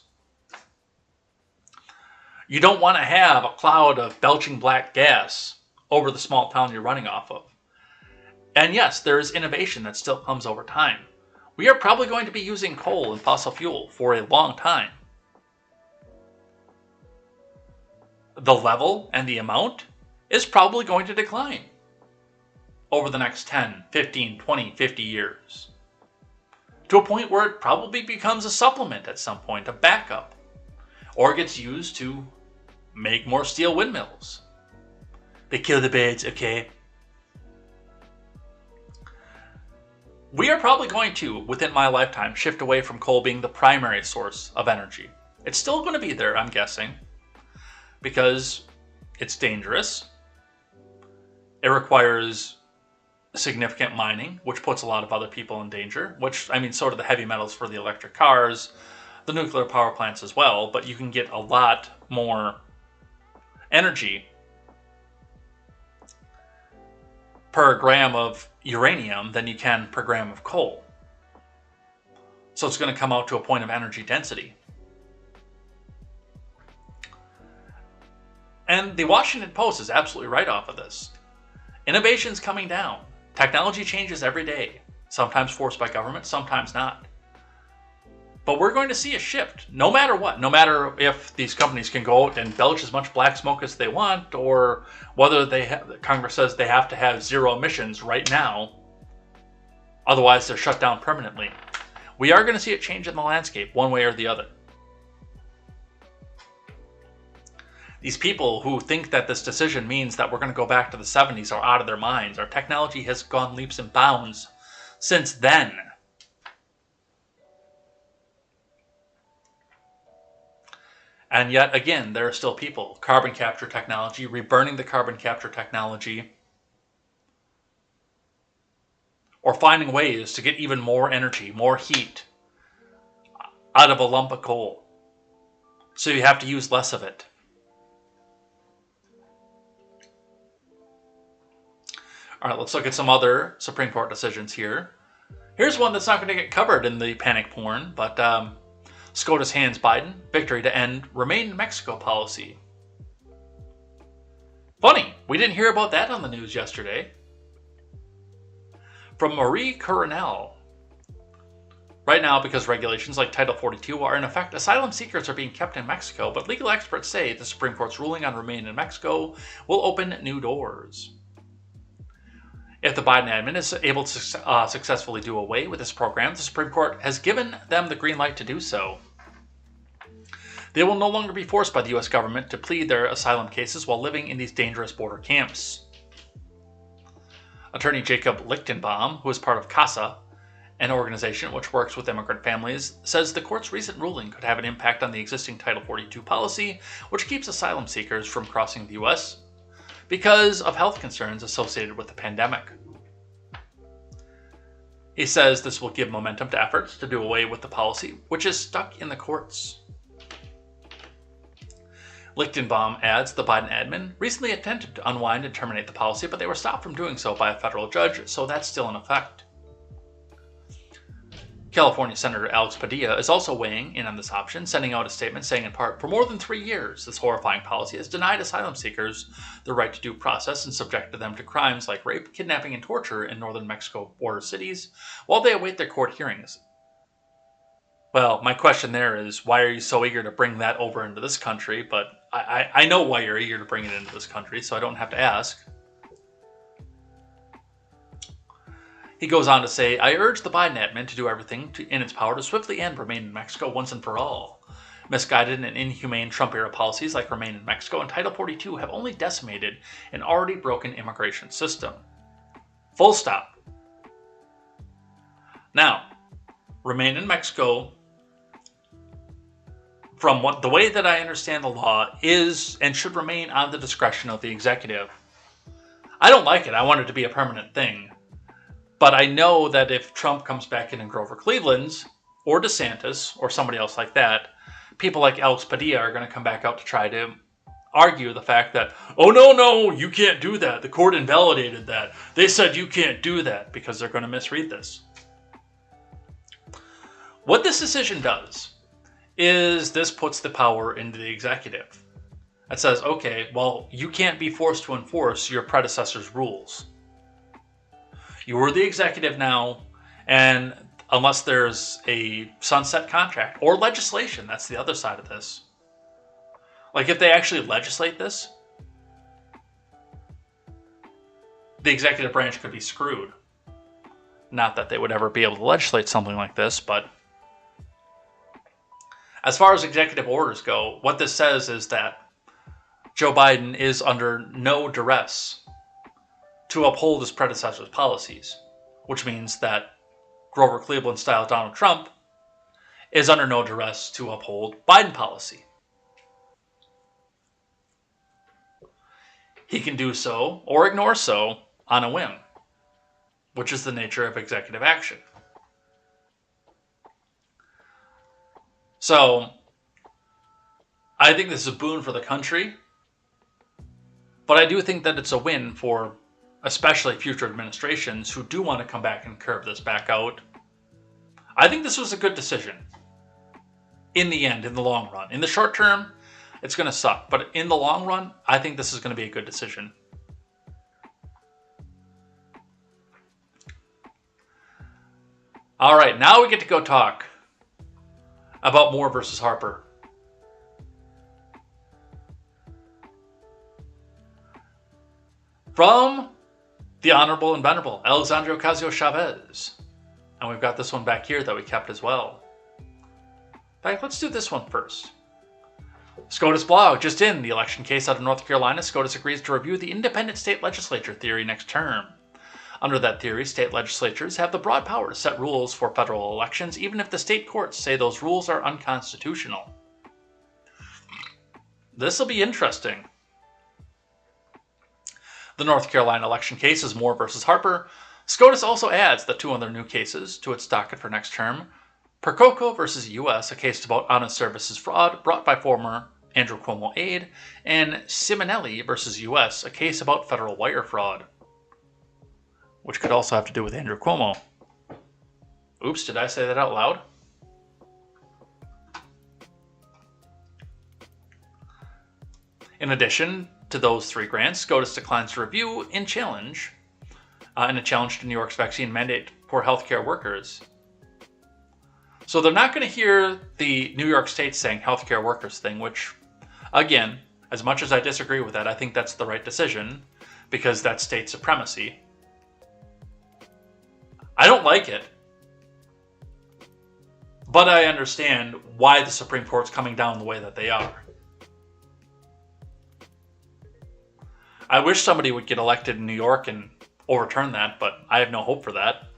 You don't want to have a cloud of belching black gas over the small town you're running off of. And yes, there is innovation that still comes over time. We are probably going to be using coal and fossil fuel for a long time. The level and the amount is probably going to decline over the next 10, 15, 20, 50 years. To a point where it probably becomes a supplement at some point, a backup. Or gets used to make more steel windmills. They kill the birds, okay? We are probably going to, within my lifetime, shift away from coal being the primary source of energy. It's still going to be there, I'm guessing, because it's dangerous. It requires significant mining, which puts a lot of other people in danger, sort of the heavy metals for the electric cars, the nuclear power plants as well, but you can get a lot more energy per gram of uranium than you can per gram of coal. So it's going to come out to a point of energy density. And the Washington Post is absolutely right off of this. Innovation's coming down. Technology changes every day, sometimes forced by government, sometimes not. But we're going to see a shift, no matter what. No matter if these companies can go out and belch as much black smoke as they want, or whether Congress says they have to have zero emissions right now, otherwise they're shut down permanently. We are going to see a change in the landscape, one way or the other. These people who think that this decision means that we're going to go back to the 70s are out of their minds. Our technology has gone leaps and bounds since then. And yet again, there are still people. Carbon capture technology, reburning the carbon capture technology, or finding ways to get even more energy, more heat out of a lump of coal. So you have to use less of it. All right, let's look at some other Supreme Court decisions here. Here's one that's not going to get covered in the panic porn, but SCOTUS hands Biden victory to end Remain in Mexico policy. Funny, we didn't hear about that on the news yesterday. From Marie Coronel. Right now, because regulations like Title 42 are in effect, asylum seekers are being kept in Mexico, but legal experts say the Supreme Court's ruling on Remain in Mexico will open new doors. If the Biden admin is able to successfully do away with this program, the Supreme Court has given them the green light to do so. They will no longer be forced by the U.S. government to plead their asylum cases while living in these dangerous border camps. Attorney Jacob Lichtenbaum, who is part of CASA, an organization which works with immigrant families, says the court's recent ruling could have an impact on the existing Title 42 policy, which keeps asylum seekers from crossing the U.S. because of health concerns associated with the pandemic. He says this will give momentum to efforts to do away with the policy, which is stuck in the courts. Lichtenbaum adds the Biden admin recently attempted to unwind and terminate the policy, but they were stopped from doing so by a federal judge, so that's still in effect. California Senator Alex Padilla is also weighing in on this option, sending out a statement saying in part, for more than 3 years, this horrifying policy has denied asylum seekers the right to due process and subjected them to crimes like rape, kidnapping, and torture in northern Mexico border cities while they await their court hearings. Well, my question there is, why are you so eager to bring that over into this country? But I know why you're eager to bring it into this country, so I don't have to ask. He goes on to say, I urge the Biden admin to do everything in its power to swiftly end Remain in Mexico once and for all. Misguided and inhumane Trump-era policies like Remain in Mexico and Title 42 have only decimated an already broken immigration system. Full stop. Now, remain in Mexico, from the way that I understand the law, is and should remain on the discretion of the executive. I don't like it. I want it to be a permanent thing. But I know that if Trump comes back in Grover Cleveland's, or DeSantis, or somebody else like that, people like Alex Padilla are going to come back out to try to argue the fact that, oh, no, you can't do that. The court invalidated that. They said you can't do that, because they're going to misread this. What this decision does is this puts the power into the executive. It says, okay, well, you can't be forced to enforce your predecessor's rules. You are the executive now, and unless there's a sunset contract or legislation, that's the other side of this. Like if they actually legislate this, the executive branch could be screwed. Not that they would ever be able to legislate something like this, but as far as executive orders go, what this says is that Joe Biden is under no duress to uphold his predecessor's policies, which means that Grover Cleveland-style Donald Trump is under no duress to uphold Biden policy. He can do so or ignore so on a whim, which is the nature of executive action. So, I think this is a boon for the country, but I do think that it's a win for especially future administrations who do want to come back and curve this back out. I think this was a good decision. In the end, in the long run. In the short term, it's going to suck. But in the long run, I think this is going to be a good decision. All right, now we get to go talk about Moore versus Harper. From the Honorable and Venerable Alexandria Ocasio-Chavez. And we've got this one back here that we kept as well. In fact, let's do this one first. SCOTUS blog, just in, the election case out of North Carolina, SCOTUS agrees to review the independent state legislature theory next term. Under that theory, state legislatures have the broad power to set rules for federal elections, even if the state courts say those rules are unconstitutional. This will be interesting. The North Carolina election case is Moore versus Harper. SCOTUS also adds the two other new cases to its docket for next term. Percoco versus U.S., a case about honest services fraud brought by former Andrew Cuomo aide, and Simonelli versus U.S., a case about federal wire fraud, which could also have to do with Andrew Cuomo. Oops, did I say that out loud? In addition to those three grants, SCOTUS declines to review in a challenge to New York's vaccine mandate for healthcare workers. So they're not going to hear the New York State saying healthcare workers thing, which, again, as much as I disagree with that, I think that's the right decision because that's state supremacy. I don't like it, but I understand why the Supreme Court's coming down the way that they are. I wish somebody would get elected in New York and overturn that, but I have no hope for that.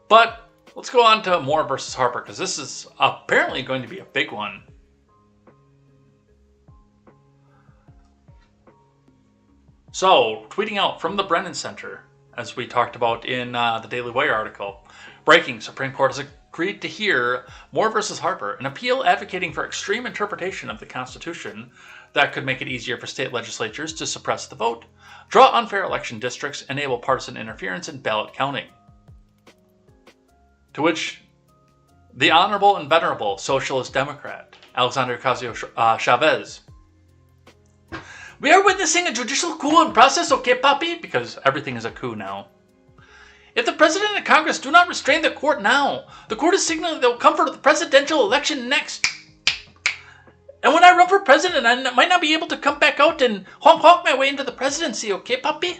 But let's go on to Moore versus Harper, because this is apparently going to be a big one. So, tweeting out from the Brennan Center, as we talked about in the Daily Wire article, breaking, Supreme Court has agreed to hear Moore versus Harper, an appeal advocating for extreme interpretation of the Constitution that could make it easier for state legislatures to suppress the vote, draw unfair election districts, enable partisan interference in ballot counting. To which the Honorable and Venerable Socialist Democrat, Alexandria Ocasio-Chavez, we are witnessing a judicial coup in process, okay, Papi? Because everything is a coup now. If the President and Congress do not restrain the court now, the court is signaling they will come for the presidential election next. And when I run for president, I might not be able to come back out and honk my way into the presidency, okay, Papi?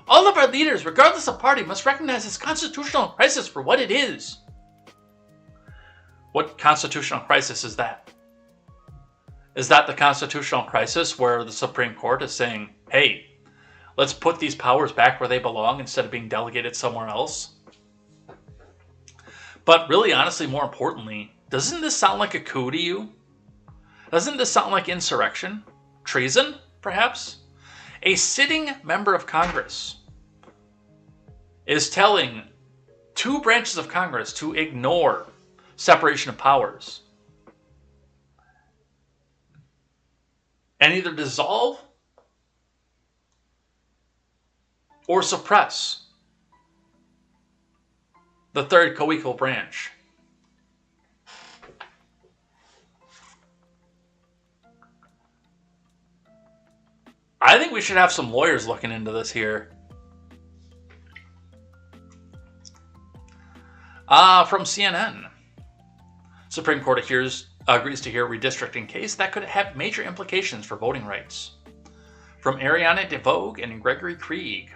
All of our leaders, regardless of party, must recognize this constitutional crisis for what it is. What constitutional crisis is that? Is that the constitutional crisis where the Supreme Court is saying, hey, Let's put these powers back where they belong instead of being delegated somewhere else. But really, honestly, more importantly, doesn't this sound like a coup to you? Doesn't this sound like insurrection? Treason, perhaps? A sitting member of Congress is telling two branches of Congress to ignore separation of powers and either dissolve or suppress the third co-equal branch. I think we should have some lawyers looking into this here. From CNN. Supreme Court agrees to hear redistricting case that could have major implications for voting rights. From Ariana DeVogue and Gregory Krieg.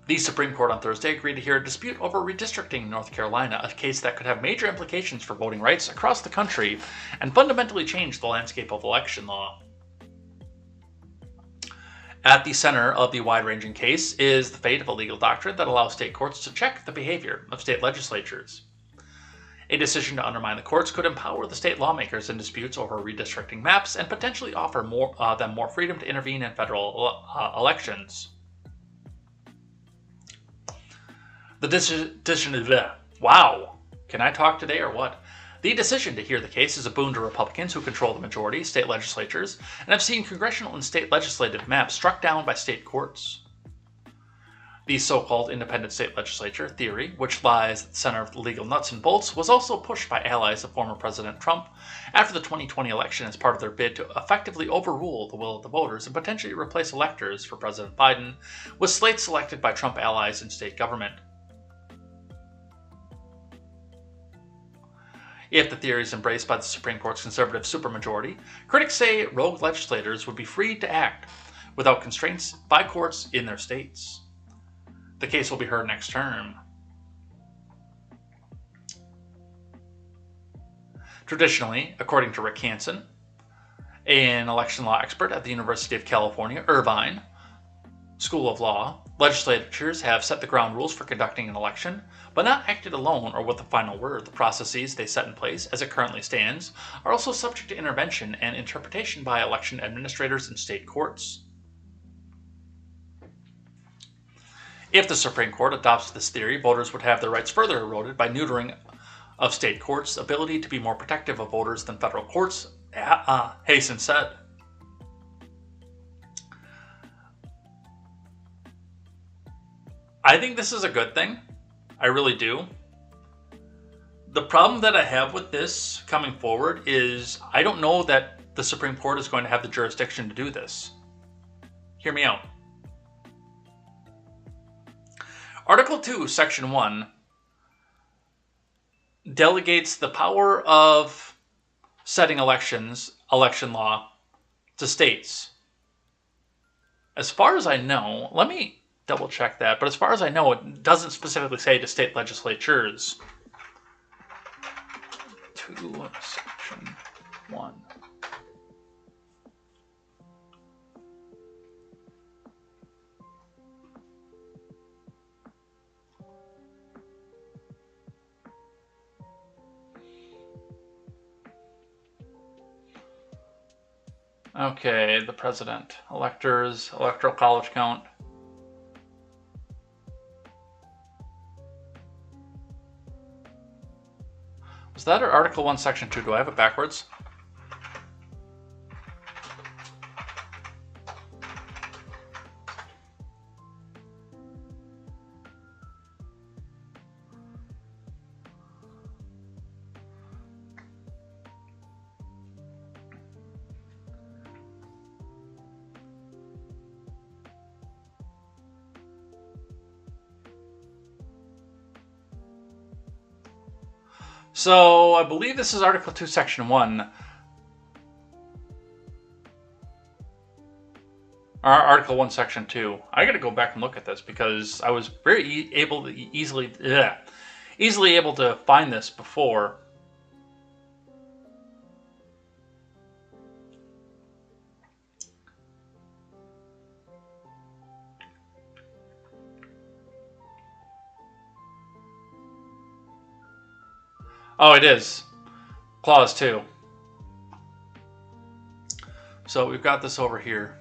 The Supreme Court on Thursday agreed to hear a dispute over redistricting in North Carolina, a case that could have major implications for voting rights across the country and fundamentally change the landscape of election law. At the center of the wide-ranging case is the fate of a legal doctrine that allows state courts to check the behavior of state legislatures. A decision to undermine the courts could empower the state lawmakers in disputes over redistricting maps and potentially offer them more freedom to intervene in federal elections. The decision is wow. Can I talk today or what? The decision to hear the case is a boon to Republicans who control the majority state legislatures and have seen congressional and state legislative maps struck down by state courts. The so-called independent state legislature theory, which lies at the center of the legal nuts and bolts, was also pushed by allies of former President Trump after the 2020 election as part of their bid to effectively overrule the will of the voters and potentially replace electors for President Biden with slates selected by Trump allies in state government. If the theory is embraced by the Supreme Court's conservative supermajority, critics say rogue legislators would be free to act without constraints by courts in their states. The case will be heard next term. Traditionally, according to Rick Hansen, an election law expert at the University of California, Irvine School of Law, legislatures have set the ground rules for conducting an election, but not acted alone or with the final word. The processes they set in place, as it currently stands, are also subject to intervention and interpretation by election administrators and state courts. If the Supreme Court adopts this theory, voters would have their rights further eroded by neutering of state courts' ability to be more protective of voters than federal courts, Hasten said. I think this is a good thing. I really do. The problem that I have with this coming forward is I don't know that the Supreme Court is going to have the jurisdiction to do this. Hear me out. Article 2, Section 1 delegates the power of setting election law to states. As far as I know, let me double check that, but as far as I know, it doesn't specifically say to state legislatures. 2, Section 1. Okay, the president, electors, electoral college count. Was that Article 1, Section 2? Do I have it backwards? So I believe this is Article 2, Section 1. Or Article 1, Section 2. I gotta go back and look at this because I was very easily able to find this before. Oh, it is. Clause 2. So we've got this over here.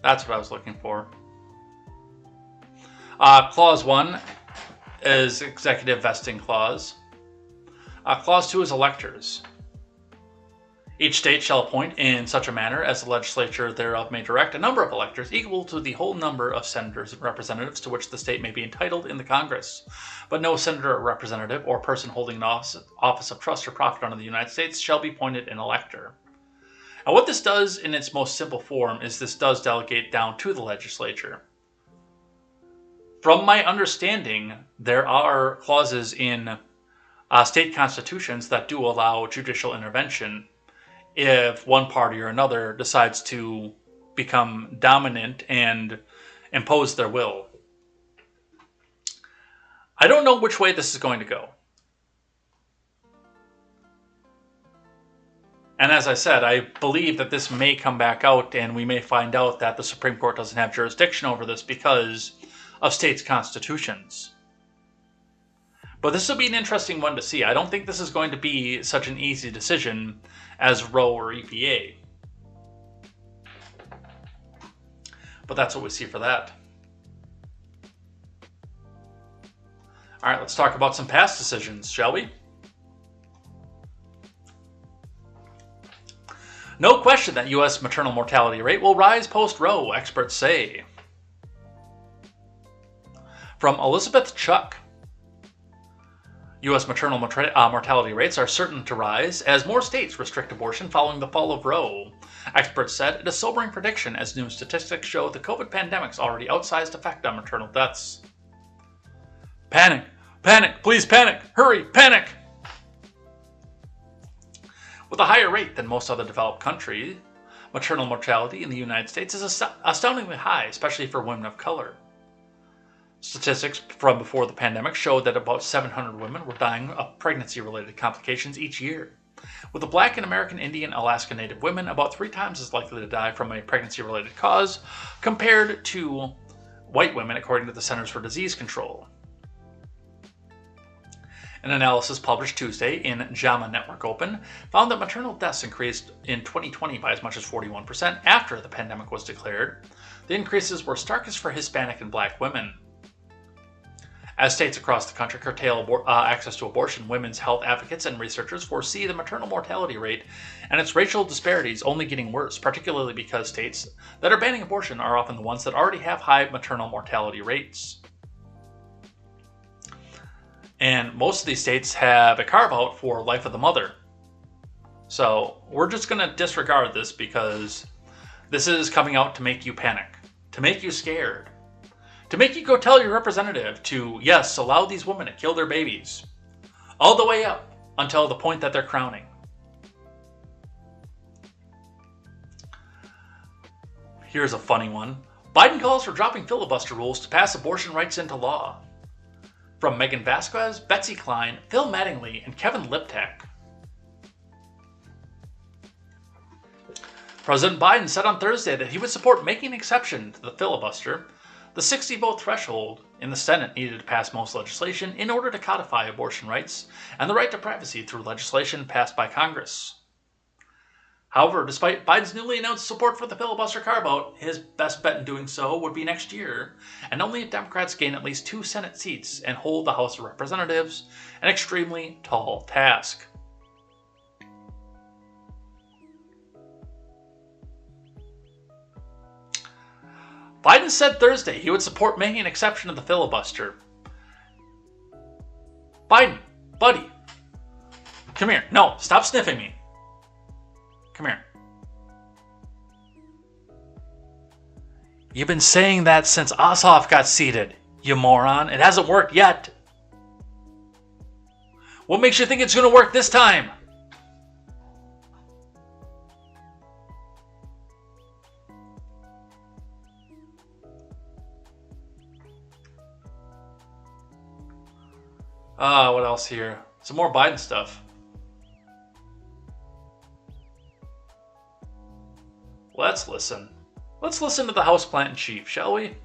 That's what I was looking for. Clause 1 is executive vesting clause. Clause 2 is electors. Each state shall appoint in such a manner as the legislature thereof may direct a number of electors equal to the whole number of senators and representatives to which the state may be entitled in the Congress. But no senator or representative or person holding an office of trust or profit under the United States shall be appointed an elector. And what this does in its most simple form is this does delegate down to the legislature. From my understanding, there are clauses in state constitutions that do allow judicial intervention if one party or another decides to become dominant and impose their will. I don't know which way this is going to go. And as I said, I believe that this may come back out and we may find out that the Supreme Court doesn't have jurisdiction over this because of states' constitutions. But this will be an interesting one to see. I don't think this is going to be such an easy decision as Roe or EPA. But that's what we see for that. All right, let's talk about some past decisions, shall we? No question that U.S. maternal mortality rate will rise post-Roe, experts say. From Elizabeth Chuck. U.S. maternal mortality rates are certain to rise as more states restrict abortion following the fall of Roe. Experts said it is a sobering prediction as new statistics show the COVID pandemic's already outsized effect on maternal deaths. Panic! Panic! Please panic! Hurry! Panic! With a higher rate than most other developed countries, maternal mortality in the United States is astoundingly high, especially for women of color. Statistics from before the pandemic showed that about 700 women were dying of pregnancy-related complications each year, with the Black and American Indian Alaska Native women about 3 times as likely to die from a pregnancy-related cause compared to white women, according to the Centers for Disease Control. An analysis published Tuesday in JAMA Network Open found that maternal deaths increased in 2020 by as much as 41% after the pandemic was declared. The increases were starkest for Hispanic and Black women. As states across the country curtail access to abortion, women's health advocates and researchers foresee the maternal mortality rate and its racial disparities only getting worse, particularly because states that are banning abortion are often the ones that already have high maternal mortality rates. And most of these states have a carve-out for life of the mother. So we're just going to disregard this because this is coming out to make you panic, to make you scared. To make you go tell your representative to, yes, allow these women to kill their babies. All the way up until the point that they're crowning. Here's a funny one. Biden calls for dropping filibuster rules to pass abortion rights into law. From Megan Vasquez, Betsy Klein, Phil Mattingly, and Kevin Liptak. President Biden said on Thursday that he would support making an exception to the filibuster. The 60-vote threshold in the Senate needed to pass most legislation in order to codify abortion rights and the right to privacy through legislation passed by Congress. However, despite Biden's newly announced support for the filibuster carve-out, his best bet in doing so would be next year, and only if Democrats gain at least 2 Senate seats and hold the House of Representatives, an extremely tall task. Biden said Thursday he would support making an exception to the filibuster. Biden, buddy, come here. No, stop sniffing me. Come here. You've been saying that since Ossoff got seated, you moron. It hasn't worked yet. What makes you think it's going to work this time? What else here? Some more Biden stuff. Let's listen. Let's listen to the Houseplant in Chief, shall we?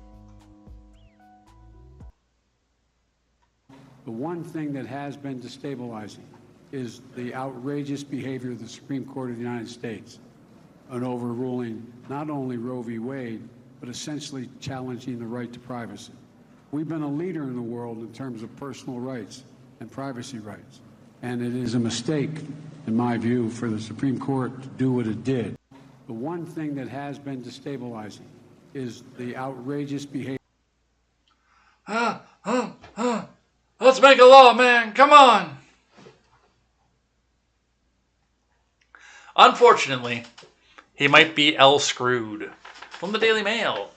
The one thing that has been destabilizing is the outrageous behavior of the Supreme Court of the United States in overruling not only Roe v. Wade, but essentially challenging the right to privacy. We've been a leader in the world in terms of personal rights and privacy rights. And it is a mistake, in my view, for the Supreme Court to do what it did. The one thing that has been destabilizing is the outrageous behavior. Let's make a law, man. Come on. Unfortunately, he might be screwed. From the Daily Mail.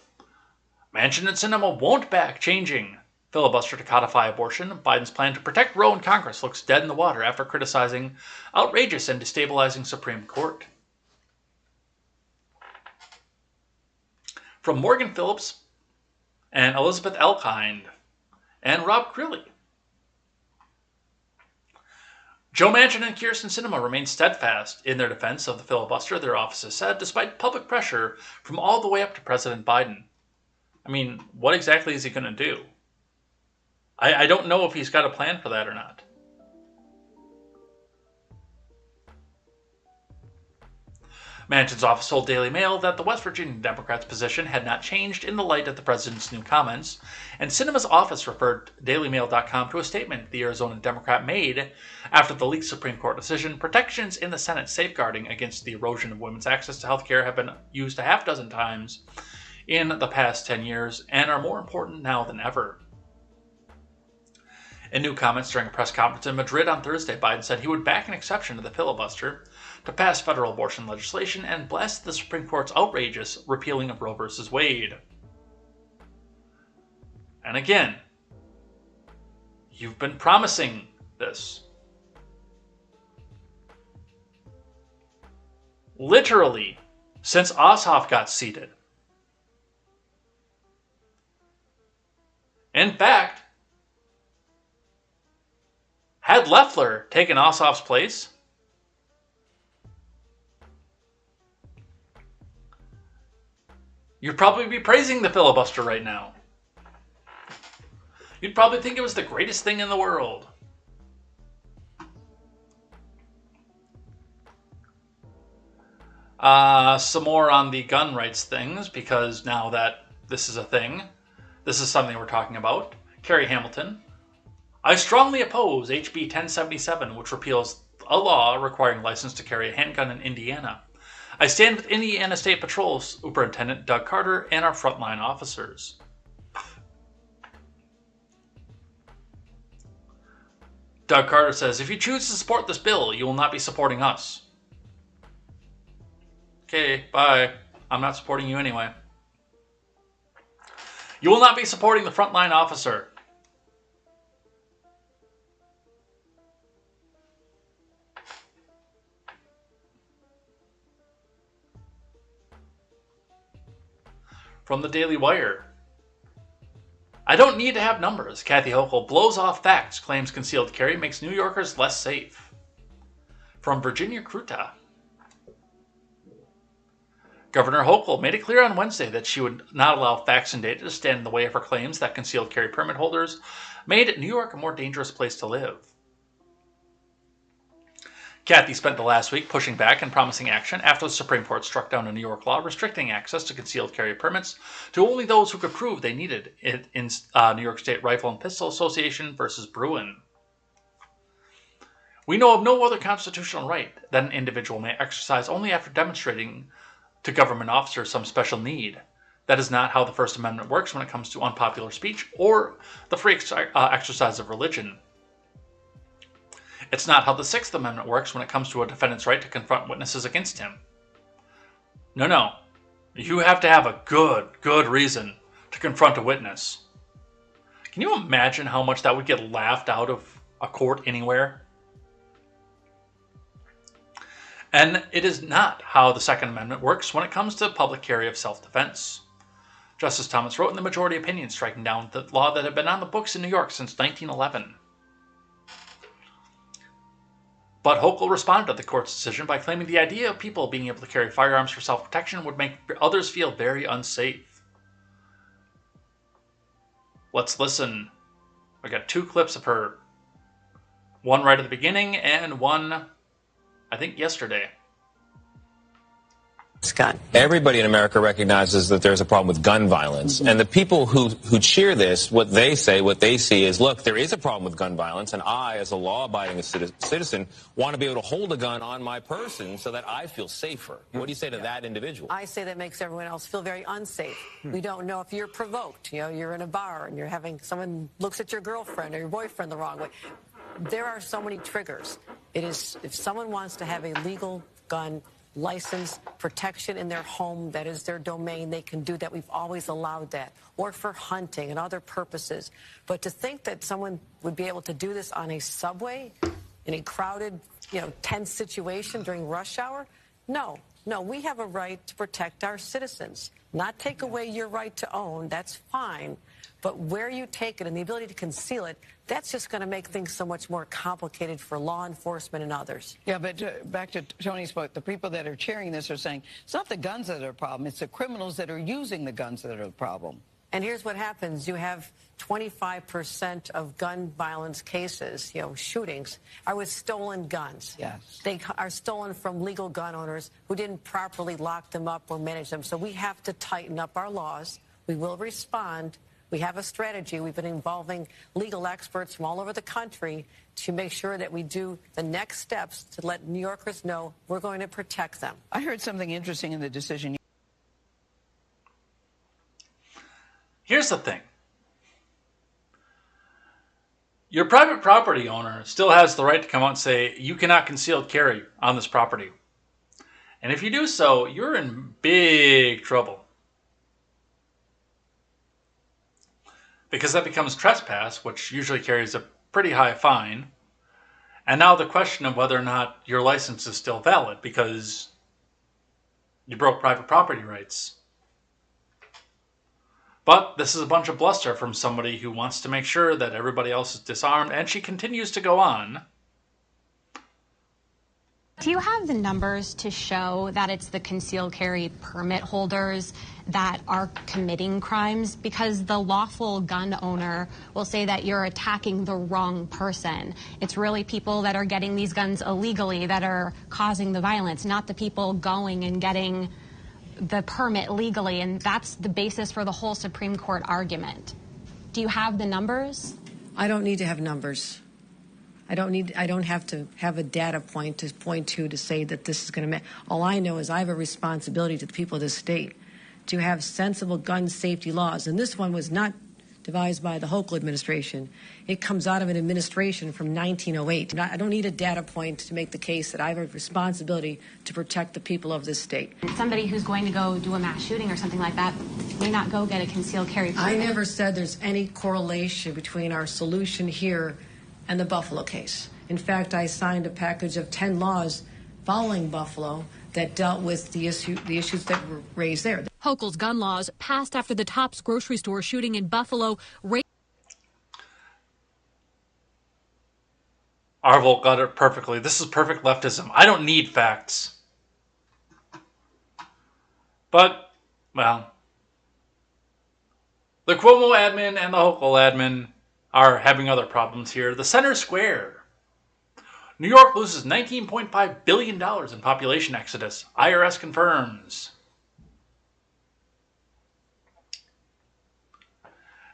Manchin and Sinema won't back changing filibuster to codify abortion. Biden's plan to protect Roe in Congress looks dead in the water after criticizing outrageous and destabilizing Supreme Court. From Morgan Phillips and Elizabeth Elkind and Rob Crilly. Joe Manchin and Kyrsten Sinema remain steadfast in their defense of the filibuster, their offices said, despite public pressure from all the way up to President Biden. I mean, what exactly is he going to do? I don't know if he's got a plan for that or not. Manchin's office told Daily Mail that the West Virginia Democrats' position had not changed in the light of the president's new comments, and Sinema's office referred DailyMail.com to a statement the Arizona Democrat made after the leaked Supreme Court decision. Protections in the Senate safeguarding against the erosion of women's access to health care have been used a half dozen times in the past 10 years and are more important now than ever. In new comments during a press conference in Madrid on Thursday, Biden said he would back an exception to the filibuster to pass federal abortion legislation and blasted the Supreme Court's outrageous repealing of Roe v. Wade. And again, you've been promising this. Literally, since Ossoff got seated. In fact, had Loeffler taken Ossoff's place, you'd probably be praising the filibuster right now. You'd probably think it was the greatest thing in the world. Some more on the gun rights things, because now that this is a thing, this is something we're talking about. Carrie Hamilton. I strongly oppose HB 1077, which repeals a law requiring license to carry a handgun in Indiana. I stand with Indiana State Patrol Superintendent Doug Carter and our frontline officers. Doug Carter says, if you choose to support this bill, you will not be supporting us. Okay, bye. I'm not supporting you anyway. You will not be supporting the frontline officer. From the Daily Wire. I don't need to have numbers. Kathy Hochul blows off facts, claims concealed carry makes New Yorkers less safe. From Virginia Kruta. Governor Hochul made it clear on Wednesday that she would not allow facts and data to stand in the way of her claims that concealed carry permit holders made New York a more dangerous place to live. Kathy spent the last week pushing back and promising action after the Supreme Court struck down a New York law restricting access to concealed carry permits to only those who could prove they needed it in New York State Rifle and Pistol Association versus Bruin. We know of no other constitutional right that an individual may exercise only after demonstrating to government officers some special need. That is not how the First Amendment works when it comes to unpopular speech or the free exercise of religion. It's not how the Sixth Amendment works when it comes to a defendant's right to confront witnesses against him. No. You have to have a good reason to confront a witness. Can you imagine how much that would get laughed out of a court anywhere? And it is not how the Second Amendment works when it comes to public carry of self-defense. Justice Thomas wrote in the majority opinion striking down the law that had been on the books in New York since 1911. But Hochul responded to the court's decision by claiming the idea of people being able to carry firearms for self-protection would make others feel very unsafe. Let's listen. I got two clips of her One right at the beginning and one, I think, yesterday. Scott. Everybody in America recognizes that there's a problem with gun violence. And the people who cheer this, what they say, what they see is, look, there is a problem with gun violence, and I, as a law-abiding citizen, want to be able to hold a gun on my person so that I feel safer. What do you say to that individual? I say that makes everyone else feel very unsafe. We don't know if you're provoked. You know, you're in a bar and you're having someone looks at your girlfriend or your boyfriend the wrong way. There are so many triggers. It is, if someone wants to have a legal gun license protection in their home, that is their domain, they can do that. We've always allowed that, or for hunting and other purposes. But to think that someone would be able to do this on a subway in a crowded, tense situation during rush hour, no, we have a right to protect our citizens, not take away your right to own. That's fine. But where you take it and the ability to conceal it, that's just going to make things so much more complicated for law enforcement and others. Yeah, but back to Tony's point, the people that are cheering this are saying it's not the guns that are the problem, it's the criminals that are using the guns that are the problem. And here's what happens. You have 25% of gun violence cases, shootings, are with stolen guns. Yes. They are stolen from legal gun owners who didn't properly lock them up or manage them. So we have to tighten up our laws. We will respond. We have a strategy. We've been involving legal experts from all over the country to make sure that we do the next steps to let New Yorkers know we're going to protect them. I heard something interesting in the decision. Here's the thing. Your private property owner still has the right to come out and say, you cannot concealed carry on this property. And if you do so, you're in big trouble. Because that becomes trespass, which usually carries a pretty high fine. And now the question of whether or not your license is still valid because you broke private property rights. But this is a bunch of bluster from somebody who wants to make sure that everybody else is disarmed, and she continues to go on. Do you have the numbers to show that it's the concealed carry permit holders that are committing crimes? Because the lawful gun owner will say that you're attacking the wrong person. It's really people that are getting these guns illegally that are causing the violence, not the people going and getting the permit legally. And that's the basis for the whole Supreme Court argument. Do you have the numbers? I don't need to have numbers. I don't have to have a data point to say that this is going to all I know is I have a responsibility to the people of this state to have sensible gun safety laws. And this one was not devised by the Hochul administration. It comes out of an administration from 1908. I don't need a data point to make the case that I have a responsibility to protect the people of this state. Somebody who's going to go do a mass shooting or something like that may not go get a concealed carry permit. I never said there's any correlation between our solution here and the Buffalo case. In fact, I signed a package of 10 laws following Buffalo that dealt with the issues that were raised there. Hochul's gun laws passed after the Tops grocery store shooting in Buffalo. Arvold got it perfectly. This is perfect leftism. I don't need facts. But, well, the Cuomo admin and the Hochul admin are having other problems here. The center square. New York loses $19.5 billion in population exodus. IRS confirms.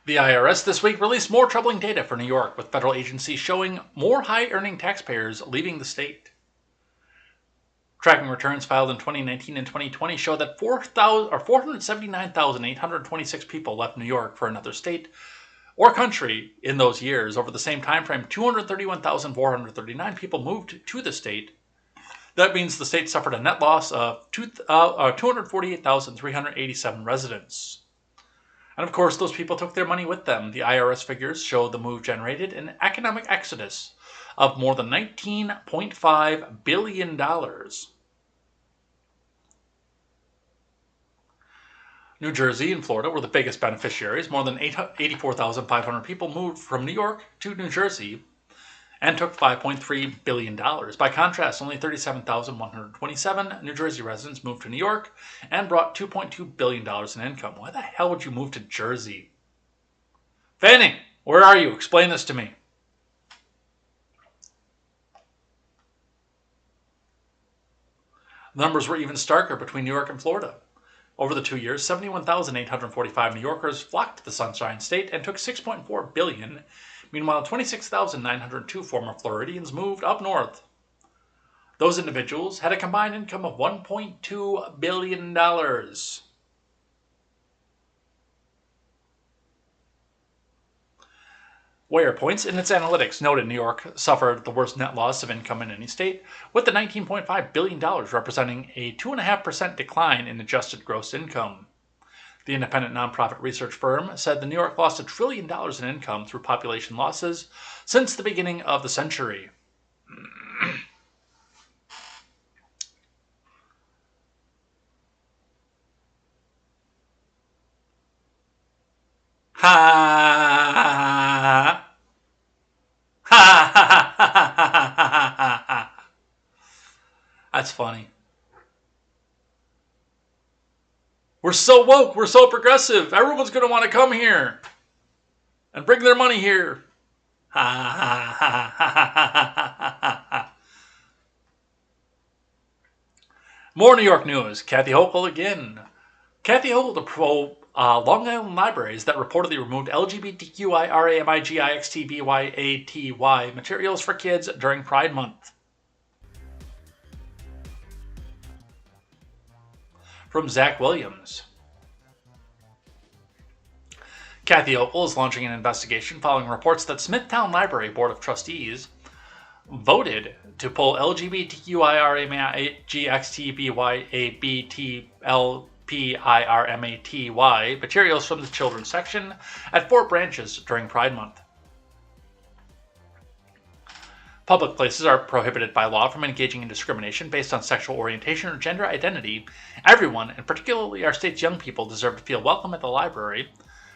The IRS this week released more troubling data for New York, with federal agencies showing more high-earning taxpayers leaving the state. Tracking returns filed in 2019 and 2020 show that 479,826 people left New York for another state or country in those years. Over the same time frame, 231,439 people moved to the state. That means the state suffered a net loss of 248,387 residents. And of course, those people took their money with them. The IRS figures show the move generated an economic exodus of more than $19.5 billion. New Jersey and Florida were the biggest beneficiaries. More than 84,500 people moved from New York to New Jersey and took $5.3 billion. By contrast, only 37,127 New Jersey residents moved to New York and brought $2.2 billion in income. Why the hell would you move to Jersey? Fanning, where are you? Explain this to me. The numbers were even starker between New York and Florida. Over the 2 years, 71,845 New Yorkers flocked to the Sunshine State and took $6.4 billion. Meanwhile, 26,902 former Floridians moved up north. Those individuals had a combined income of $1.2 billion. Wire Points, in its analytics, noted New York suffered the worst net loss of income in any state, with the $19.5 billion representing a 2.5% decline in adjusted gross income. The independent nonprofit research firm said the New York lost $1 trillion in income through population losses since the beginning of the century. Ha! Ha ha ha ha ha ha. That's funny. We're so woke, we're so progressive. Everyone's going to want to come here and bring their money here. Ha ha ha ha ha ha ha. More New York news. Kathy Hochul again. Kathy Hochul to promote Long Island libraries that reportedly removed LGBTQIRAMIGIXTBYATY materials for kids during Pride Month. From Zach Williams. Kathy Hochul is launching an investigation following reports that Smithtown Library Board of Trustees voted to pull LGBTQIRAMIGXTBYABTLPIRMATY materials from the children's section at 4 branches during Pride Month. Public places are prohibited by law from engaging in discrimination based on sexual orientation or gender identity. Everyone, and particularly our state's young people, deserve to feel welcome at the library.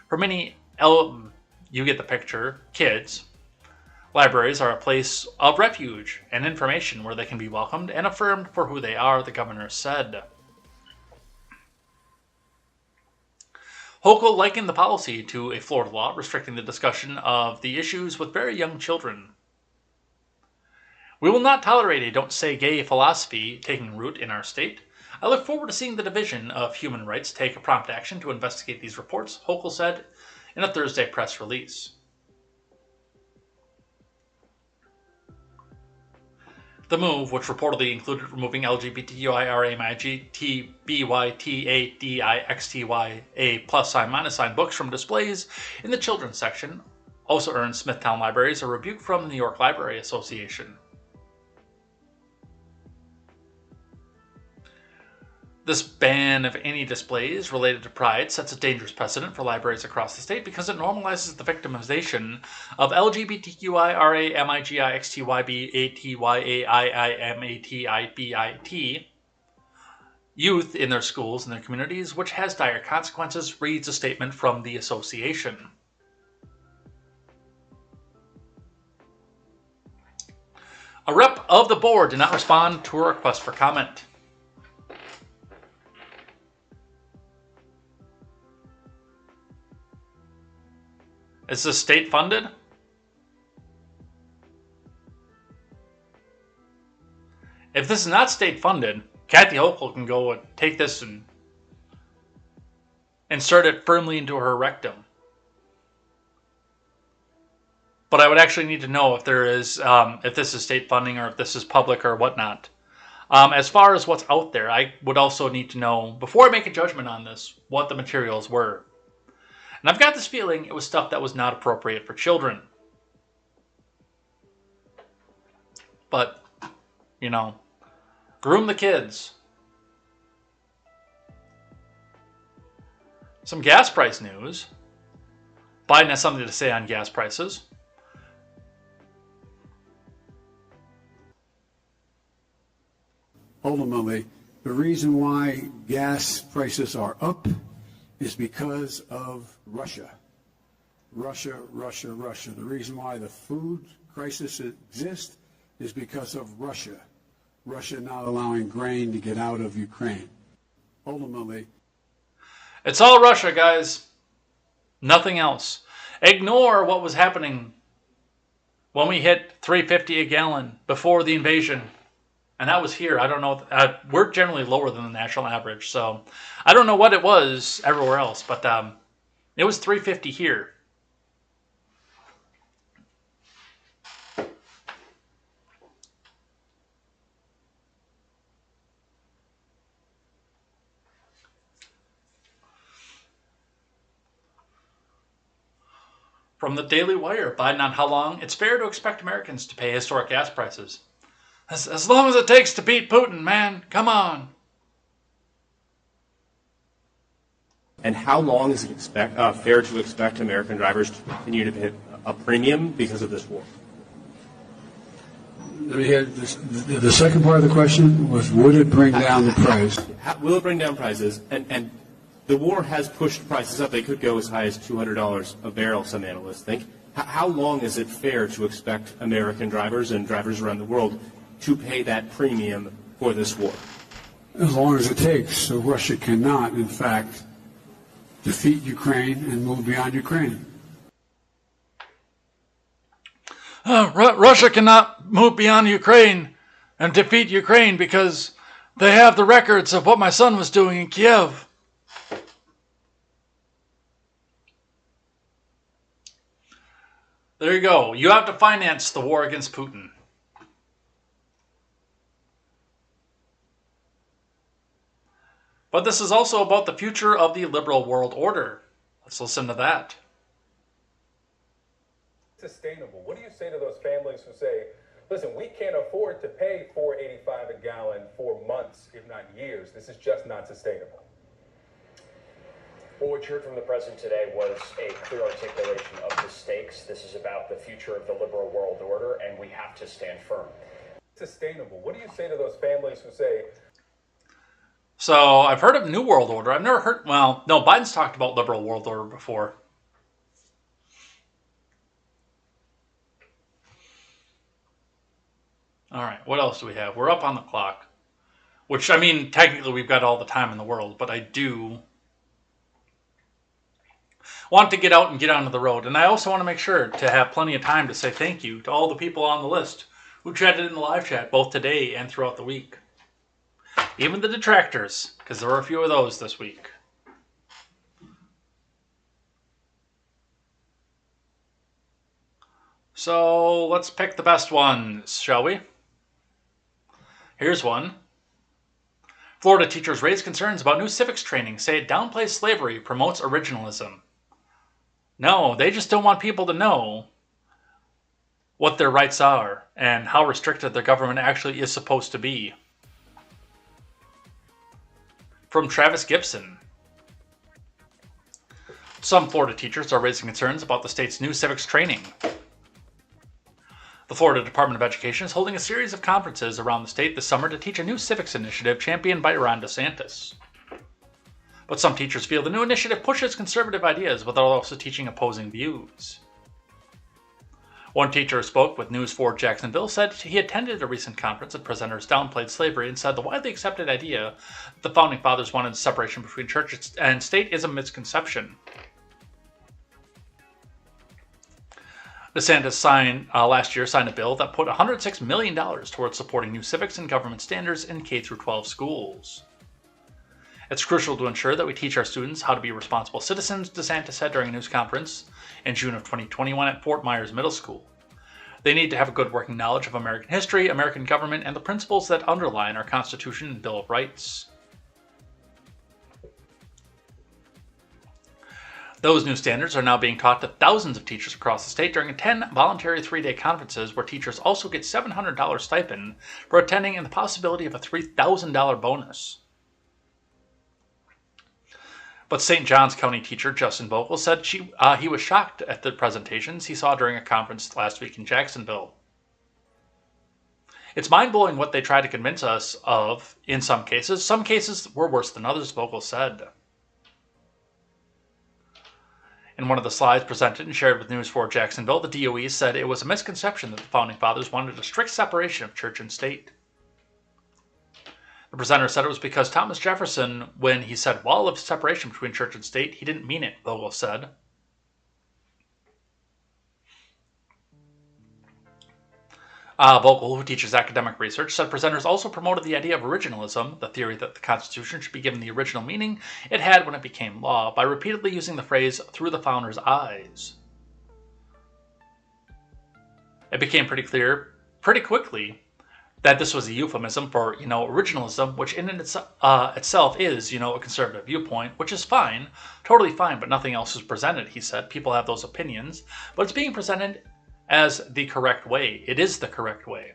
For many, you get the picture, kids, libraries are a place of refuge and information where they can be welcomed and affirmed for who they are, the governor said. Hochul likened the policy to a Florida law restricting the discussion of the issues with very young children. We will not tolerate a don't say gay philosophy taking root in our state. I look forward to seeing the Division of Human Rights take a prompt action to investigate these reports, Hochul said in a Thursday press release. The move, which reportedly included removing LGBTQIRAMIGTBYTADIXTYA plus sign minus sign books from displays in the children's section, also earned Smithtown Libraries a rebuke from the New York Library Association. This ban of any displays related to Pride sets a dangerous precedent for libraries across the state because it normalizes the victimization of LGBTQIRAMIGIXTYBATYAIIMATIBIT youth in their schools and their communities, which has dire consequences, reads a statement from the association. A rep of the board did not respond to a request for comment. Is this state funded? If this is not state funded, Kathy Hochul can go and take this and insert it firmly into her rectum. But I would actually need to know if there is, if this is state funding or if this is public or whatnot. As far as what's out there, I would also need to know, before I make a judgment on this, what the materials were. And I've got this feeling it was stuff that was not appropriate for children. But, you know, groom the kids. Some gas price news. Biden has something to say on gas prices. Ultimately, the reason why gas prices are up is because of Russia. Russia. The reason why the food crisis exists is because of Russia. Russia not allowing grain to get out of Ukraine. Ultimately, it's all Russia, guys. Nothing else. Ignore what was happening when we hit $3.50 a gallon before the invasion. And that was here. I don't know. We're generally lower than the national average. So I don't know what it was everywhere else, but it was 350 here. From the Daily Wire, Biden on how long it's fair to expect Americans to pay historic gas prices. As long as it takes to beat Putin, man. Come on. And how long is it fair to expect American drivers to continue to pay a premium because of this war? Let me hear this. The second part of the question was, would it bring down the price? Will it bring down prices? And the war has pushed prices up. They could go as high as $200 a barrel, some analysts think. How long is it fair to expect American drivers and drivers around the world to pay that premium for this war? As long as it takes. So Russia cannot, in fact, defeat Ukraine and move beyond Ukraine. Russia cannot move beyond Ukraine and defeat Ukraine because they have the records of what my son was doing in Kiev. There you go. You have to finance the war against Putin. But this is also about the future of the liberal world order. Let's listen to that. Sustainable. What do you say to those families who say, listen, we can't afford to pay $4.85 a gallon for months, if not years. This is just not sustainable. Well, what you heard from the president today was a clear articulation of the stakes. This is about the future of the liberal world order, and we have to stand firm. Sustainable. What do you say to those families who say... So, I've heard of New World Order. I've never heard... Well, no, Biden's talked about liberal world order before. All right, what else do we have? We're up on the clock. Which, I mean, technically we've got all the time in the world, but I do want to get out and get onto the road. And I also want to make sure to have plenty of time to say thank you to all the people on the list who chatted in the live chat both today and throughout the week. Even the detractors, because there were a few of those this week. So let's pick the best ones, shall we? Here's one. Florida teachers raise concerns about new civics training, say it downplays slavery, promotes originalism. No, they just don't want people to know what their rights are and how restricted their government actually is supposed to be. From Travis Gibson. Some Florida teachers are raising concerns about the state's new civics training. The Florida Department of Education is holding a series of conferences around the state this summer to teach a new civics initiative championed by Ron DeSantis. But some teachers feel the new initiative pushes conservative ideas without also teaching opposing views. One teacher who spoke with News 4 Jacksonville said he attended a recent conference and presenters downplayed slavery and said the widely accepted idea that the Founding Fathers wanted separation between church and state is a misconception. DeSantis last year signed a bill that put $106 million towards supporting new civics and government standards in K-12 schools. It's crucial to ensure that we teach our students how to be responsible citizens, DeSantis said during a news conference in June of 2021 at Fort Myers Middle School. They need to have a good working knowledge of American history, American government, and the principles that underline our Constitution and Bill of Rights. Those new standards are now being taught to thousands of teachers across the state during 10 voluntary 3-day conferences where teachers also get $700 stipend for attending and the possibility of a $3,000 bonus. But St. Johns County teacher Justin Vogel said he was shocked at the presentations he saw during a conference last week in Jacksonville. It's mind-blowing what they try to convince us of in some cases. Some cases were worse than others, Vogel said. In one of the slides presented and shared with News 4 Jacksonville, the DOE said it was a misconception that the Founding Fathers wanted a strict separation of church and state. The presenter said it was because Thomas Jefferson, when he said wall of separation between church and state, he didn't mean it, Vogel said. Vogel, who teaches academic research, said presenters also promoted the idea of originalism, the theory that the Constitution should be given the original meaning it had when it became law, by repeatedly using the phrase, through the founders' eyes. It became pretty clear, pretty quickly, that this was a euphemism for, originalism, which in itself is, a conservative viewpoint, which is fine, totally fine, but nothing else is presented, he said. People have those opinions, but it's being presented as the correct way. It is the correct way.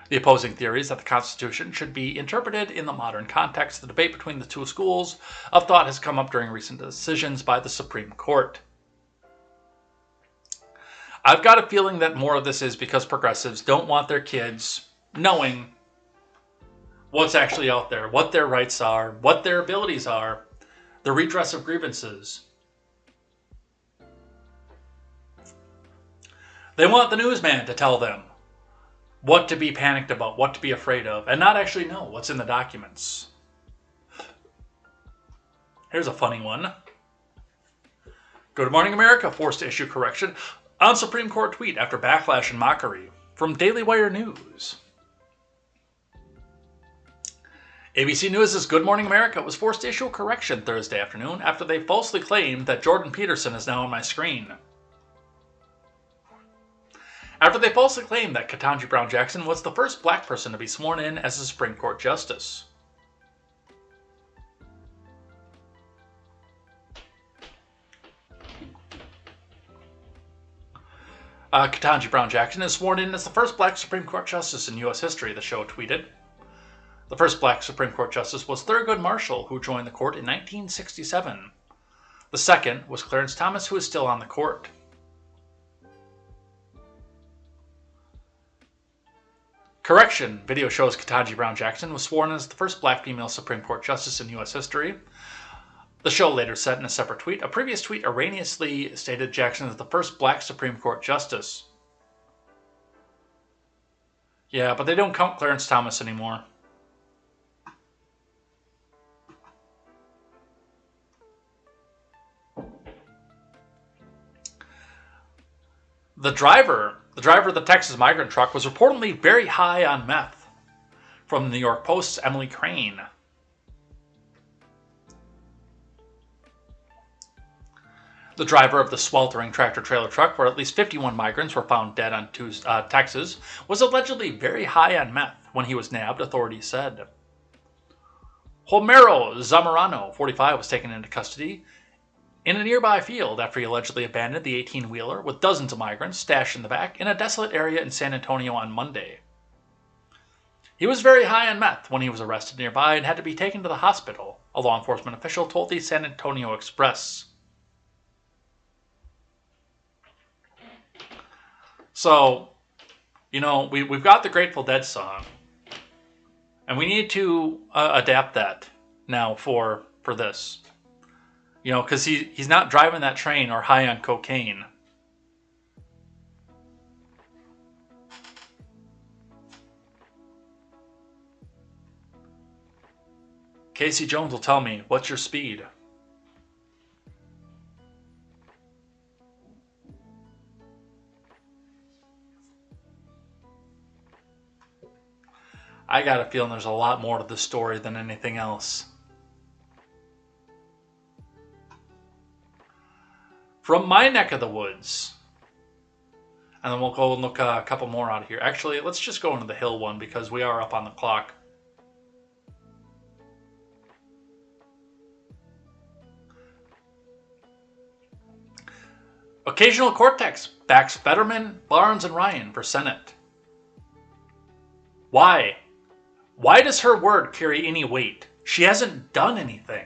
The opposing theory is that the Constitution should be interpreted in the modern context. The debate between the two schools of thought has come up during recent decisions by the Supreme Court. I've got a feeling that more of this is because progressives don't want their kids knowing what's actually out there, what their rights are, what their abilities are, the redress of grievances. They want the newsman to tell them what to be panicked about, what to be afraid of, and not actually know what's in the documents. Here's a funny one. Good Morning America forced to issue correction on Supreme Court tweet after backlash and mockery from Daily Wire News. ABC News' Good Morning America was forced to issue a correction Thursday afternoon after they falsely claimed that Jordan Peterson is now on my screen. After they falsely claimed that Ketanji Brown Jackson was the first black person to be sworn in as a Supreme Court justice. Ketanji Brown Jackson is sworn in as the first black Supreme Court justice in U.S. history, the show tweeted. The first black Supreme Court justice was Thurgood Marshall, who joined the court in 1967. The second was Clarence Thomas, who is still on the court. Correction. Video shows Ketanji Brown Jackson was sworn as the first black female Supreme Court justice in U.S. history. The show later said in a separate tweet, a previous tweet erroneously stated Jackson as the first black Supreme Court justice. Yeah, but they don't count Clarence Thomas anymore. The driver of the Texas migrant truck was reportedly very high on meth. From the New York Post's Emily Crane. The driver of the sweltering tractor-trailer truck, where at least 51 migrants were found dead on Texas, was allegedly very high on meth when he was nabbed, authorities said. Homero Zamorano, 45, was taken into custody in a nearby field after he allegedly abandoned the 18-wheeler with dozens of migrants stashed in the back in a desolate area in San Antonio on Monday. He was very high on meth when he was arrested nearby and had to be taken to the hospital, a law enforcement official told the San Antonio Express. So, we've got the Grateful Dead song, and we need to adapt that now for this. Because he's not driving that train or high on cocaine. Casey Jones will tell me, what's your speed? I got a feeling there's a lot more to this story than anything else. From my neck of the woods. And then we'll go and look a couple more out of here. Actually, let's just go into the Hill one because we are up on the clock. Occasional Cortex backs Fetterman, Barnes, and Ryan for Senate. Why? Why does her word carry any weight? She hasn't done anything.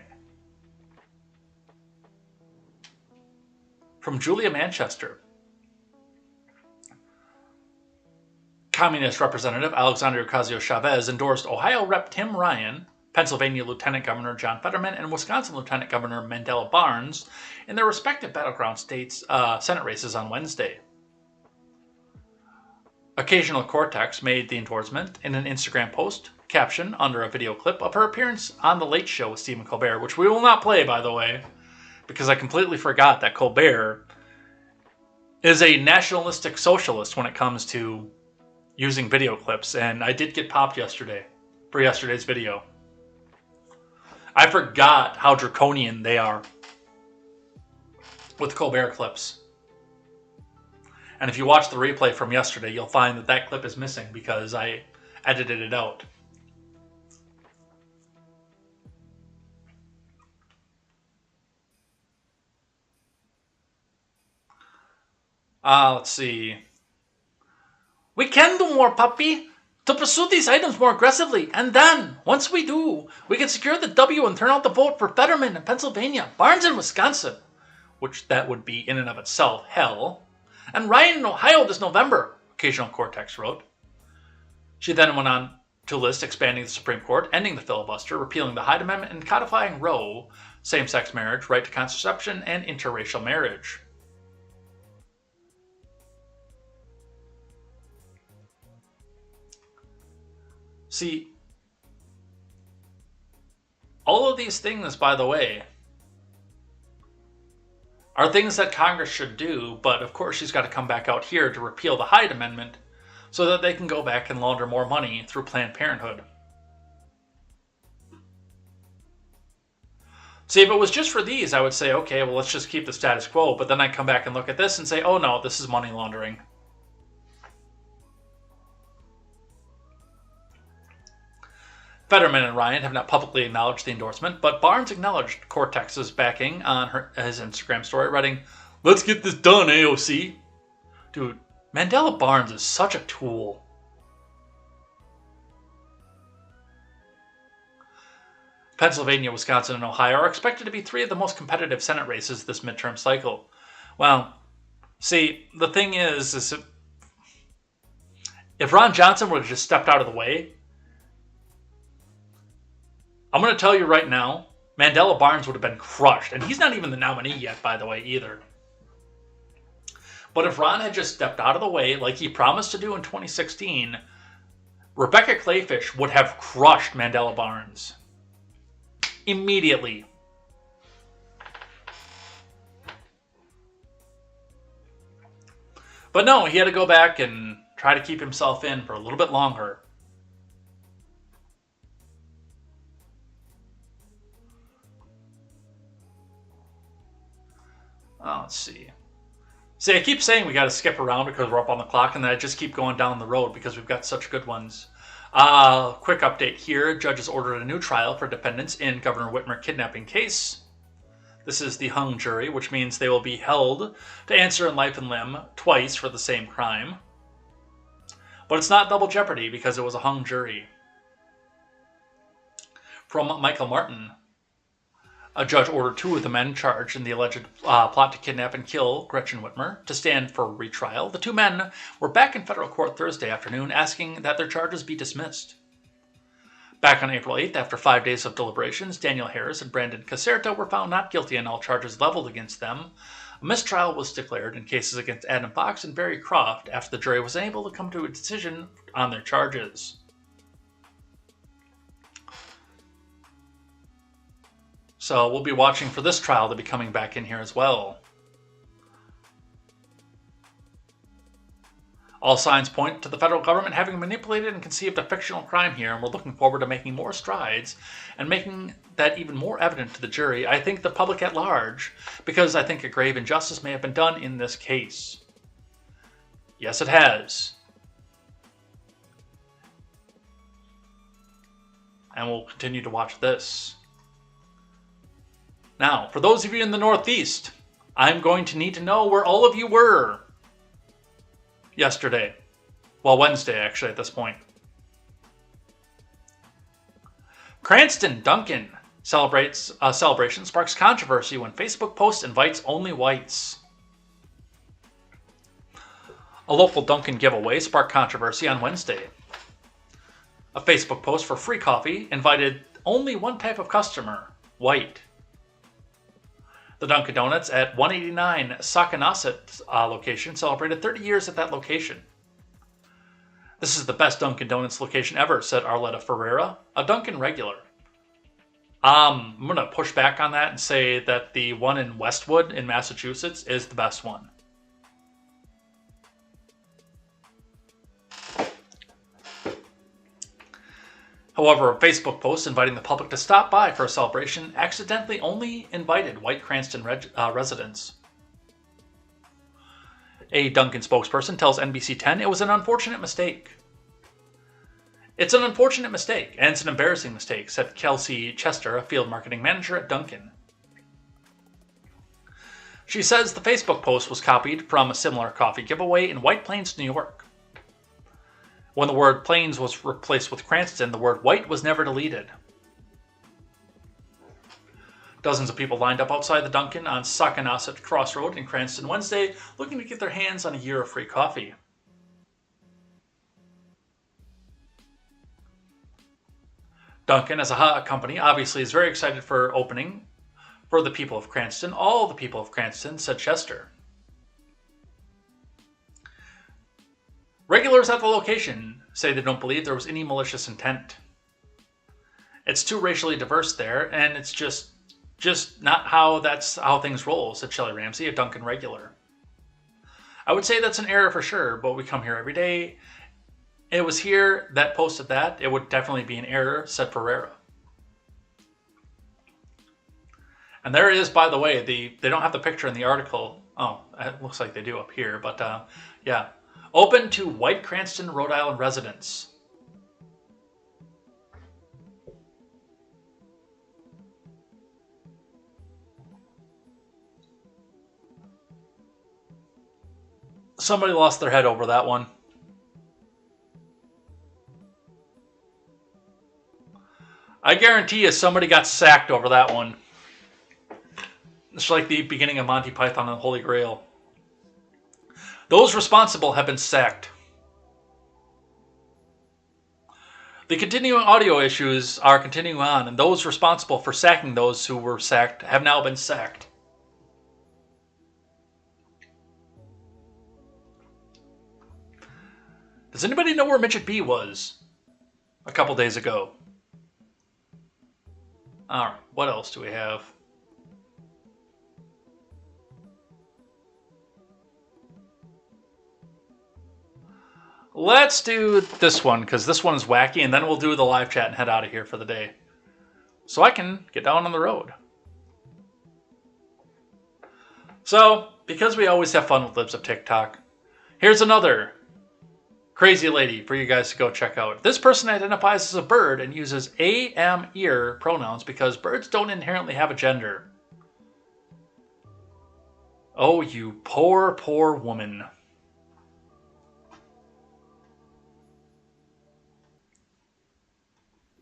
From Julia Manchester. Communist Representative Alexandria Ocasio-Chavez endorsed Ohio Rep. Tim Ryan, Pennsylvania Lieutenant Governor John Fetterman, and Wisconsin Lieutenant Governor Mandela Barnes in their respective battleground states' Senate races on Wednesday. Occasional Cortex made the endorsement in an Instagram post, caption under a video clip of her appearance on The Late Show with Stephen Colbert, which we will not play, by the way, because I completely forgot that Colbert is a nationalistic socialist when it comes to using video clips, and I did get popped yesterday for yesterday's video. I forgot how draconian they are with Colbert clips. And if you watch the replay from yesterday, you'll find that that clip is missing because I edited it out. Let's see. We can do more, puppy, to pursue these items more aggressively. And then, once we do, we can secure the W and turn out the vote for Fetterman in Pennsylvania, Barnes in Wisconsin, which that would be in and of itself hell, and Ryan in Ohio this November, Occasional Cortex wrote. She then went on to list expanding the Supreme Court, ending the filibuster, repealing the Hyde Amendment, and codifying Roe, same-sex marriage, right to contraception, and interracial marriage. See, all of these things, by the way, are things that Congress should do, but of course she's got to come back out here to repeal the Hyde Amendment so that they can go back and launder more money through Planned Parenthood. See, if it was just for these, I would say, okay, well, let's just keep the status quo, but then I come back and look at this and say, oh no, this is money laundering. Fetterman and Ryan have not publicly acknowledged the endorsement, but Barnes acknowledged Cortex's backing on his Instagram story, writing, "Let's get this done, AOC." Dude, Mandela Barnes is such a tool. Pennsylvania, Wisconsin, and Ohio are expected to be three of the most competitive Senate races this midterm cycle. Well, see, the thing is if Ron Johnson would have just stepped out of the way, I'm going to tell you right now, Mandela Barnes would have been crushed. And he's not even the nominee yet, by the way, either. But if Ron had just stepped out of the way, like he promised to do in 2016, Rebecca Clayfish would have crushed Mandela Barnes. Immediately. But no, he had to go back and try to keep himself in for a little bit longer. Oh, let's see. See, I keep saying we got to skip around because we're up on the clock, and then I just keep going down the road because we've got such good ones. Quick update here. Judges ordered a new trial for defendants in Governor Whitmer kidnapping case. This is the hung jury, which means they will be held to answer in life and limb twice for the same crime. But it's not double jeopardy because it was a hung jury. From Michael Martin. A judge ordered two of the men charged in the alleged plot to kidnap and kill Gretchen Whitmer to stand for retrial. The two men were back in federal court Thursday afternoon asking that their charges be dismissed. Back on April 8th, after 5 days of deliberations, Daniel Harris and Brandon Caserta were found not guilty on all charges leveled against them. A mistrial was declared in cases against Adam Fox and Barry Croft after the jury was unable to come to a decision on their charges. So we'll be watching for this trial to be coming back in here as well. All signs point to the federal government having manipulated and conceived a fictional crime here, and we're looking forward to making more strides and making that even more evident to the jury, I think the public at large, because I think a grave injustice may have been done in this case. Yes, it has. And we'll continue to watch this. Now, for those of you in the Northeast, I'm going to need to know where all of you were yesterday. Well, Wednesday, actually, at this point. Cranston Duncan celebration sparks controversy when Facebook post invites only whites. A local Duncan giveaway sparked controversy on Wednesday. A Facebook post for free coffee invited only one type of customer, white. The Dunkin' Donuts at 189 Sakanasset location celebrated 30 years at that location. This is the best Dunkin' Donuts location ever, said Arletta Ferreira, a Dunkin' regular. I'm going to push back on that and say that the one in Westwood in Massachusetts is the best one. However, a Facebook post inviting the public to stop by for a celebration accidentally only invited white Cranston residents. A Dunkin' spokesperson tells NBC 10 it was an unfortunate mistake. It's an unfortunate mistake, and it's an embarrassing mistake, said Kelsey Chester, a field marketing manager at Dunkin'. She says the Facebook post was copied from a similar coffee giveaway in White Plains, New York. When the word Plains was replaced with Cranston, the word white was never deleted. Dozens of people lined up outside the Dunkin' on Sakanasset Crossroad in Cranston Wednesday, looking to get their hands on a year of free coffee. Dunkin', as a company, obviously is very excited for opening for the people of Cranston, all the people of Cranston, said Chester. Regulars at the location say they don't believe there was any malicious intent. It's too racially diverse there, and it's just not how things roll, said Shelley Ramsey, a Dunkin' regular. I would say that's an error for sure, but we come here every day. It was here that posted that. It would definitely be an error, said Pereira. And there it is, by the way. They don't have the picture in the article. Oh, it looks like they do up here, but yeah. Open to white Cranston, Rhode Island residents. Somebody lost their head over that one. I guarantee you somebody got sacked over that one. It's like the beginning of Monty Python and the Holy Grail. Those responsible have been sacked. The continuing audio issues are continuing on, and those responsible for sacking those who were sacked have now been sacked. Does anybody know where Midget B was a couple days ago? Alright, what else do we have? Let's do this one, because this one is wacky, and then we'll do the live chat and head out of here for the day. So I can get down on the road. So, because we always have fun with Libs of TikTok, here's another crazy lady for you guys to go check out. This person identifies as a bird and uses am ear pronouns because birds don't inherently have a gender. Oh, you poor, poor woman.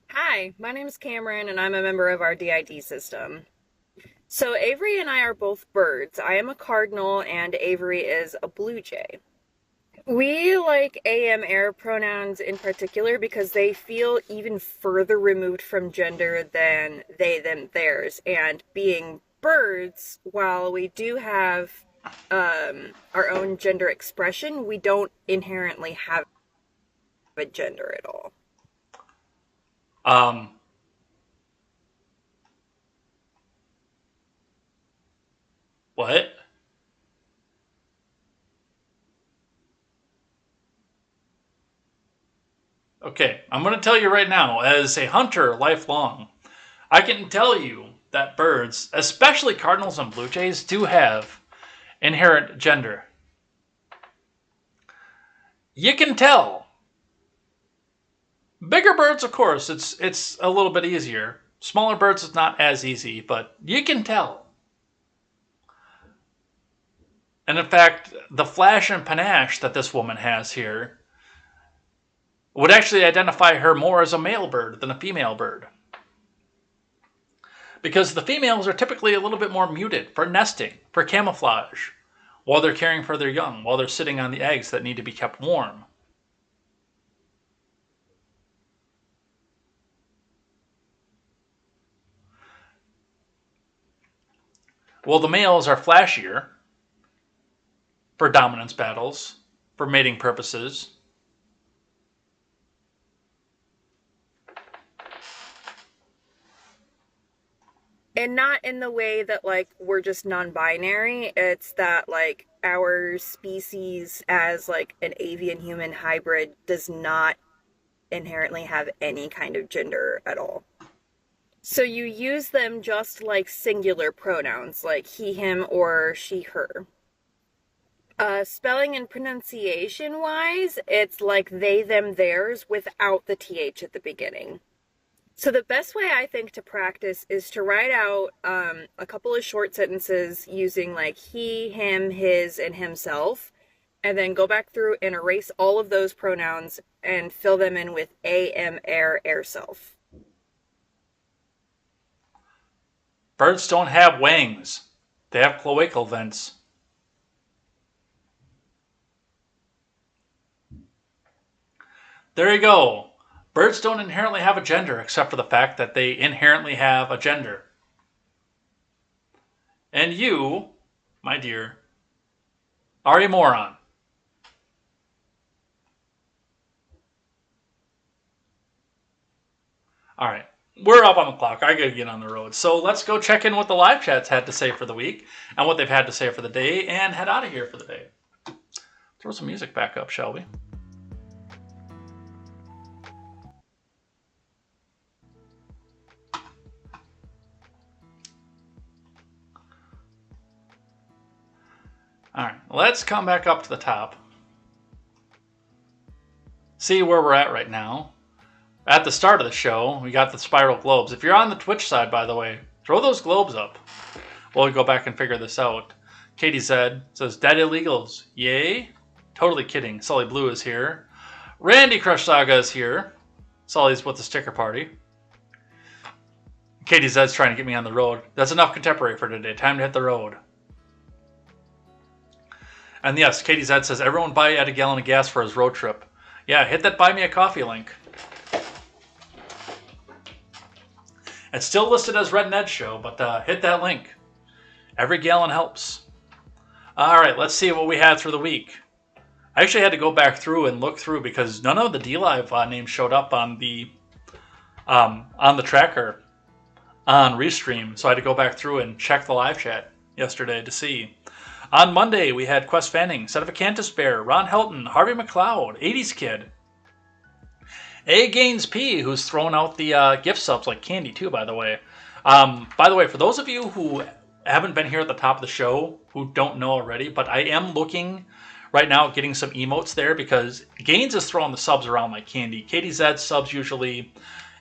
Hi, my name is Cameron and I'm a member of our DID system. So Avery and I are both birds. I am a cardinal and Avery is a blue jay. We like am air pronouns in particular because they feel even further removed from gender than they, them, theirs. And being birds, while we do have our own gender expression, we don't inherently have a gender at all. What? Okay, I'm going to tell you right now, as a hunter lifelong, I can tell you that birds, especially cardinals and blue jays, do have inherent gender. You can tell. Bigger birds, of course, it's a little bit easier. Smaller birds, it's not as easy, but you can tell. And in fact, the flash and panache that this woman has here would actually identify her more as a male bird than a female bird. Because the females are typically a little bit more muted for nesting, for camouflage, while they're caring for their young, while they're sitting on the eggs that need to be kept warm. Well, the males are flashier for dominance battles, for mating purposes. And not in the way that, like, we're just non-binary. It's that, like, our species as, like, an avian-human hybrid does not inherently have any kind of gender at all. So you use them just like singular pronouns, like he, him, or she, her. Spelling and pronunciation wise, it's like they, them, theirs without the th at the beginning. So the best way I think to practice is to write out a couple of short sentences using like he, him, his, and himself, and then go back through and erase all of those pronouns and fill them in with am, air, self. Birds don't have wings. They have cloacal vents. There you go. Birds don't inherently have a gender, except for the fact that they inherently have a gender. And you, my dear, are a moron. All right, we're up on the clock. I gotta get on the road. So let's go check in what the live chats had to say for the week and what they've had to say for the day and head out of here for the day. Throw some music back up, shall we? All right, let's come back up to the top. See where we're at right now. At the start of the show, we got the spiral globes. If you're on the Twitch side, by the way, throw those globes up. We'll go back and figure this out. KTZed says, Dead illegals. Yay? Totally kidding. Sully Blue is here. Randy Crush Saga is here. Sully's with the sticker party. KTZed's trying to get me on the road. That's enough contemporary for today. Time to hit the road. And yes, KTZed says, everyone buy Ed a gallon of gas for his road trip. Yeah, hit that buy me a coffee link. It's still listed as Red Ned Show, but hit that link. Every gallon helps. All right, let's see what we had through the week. I actually had to go back through and look through because none of the DLive names showed up on the tracker on Restream, so I had to go back through and check the live chat yesterday to see. On Monday, we had Quest Fanning, Set of a Cantus Bear, Ron Helton, Harvey McLeod, 80s Kid. A. Gaines P, who's thrown out the gift subs like candy too, by the way. By the way, for those of you who haven't been here at the top of the show, who don't know already, but I am looking right now at getting some emotes there because Gaines is throwing the subs around like candy. KTZed subs usually,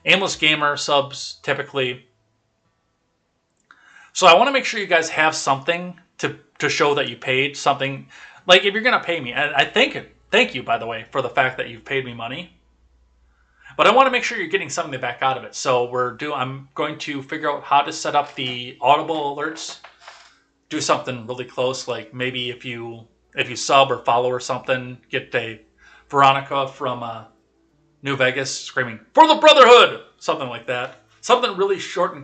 Aimless Gamer subs typically. So I want to make sure you guys have something to show that you paid something. Like if you're going to pay me, and thank you, by the way, for the fact that you've paid me money. But I want to make sure you're getting something back out of it. So I'm going to figure out how to set up the audible alerts. Do something really close, like maybe if you sub or follow or something, get a Veronica from New Vegas screaming "For the Brotherhood!" something like that. Something really short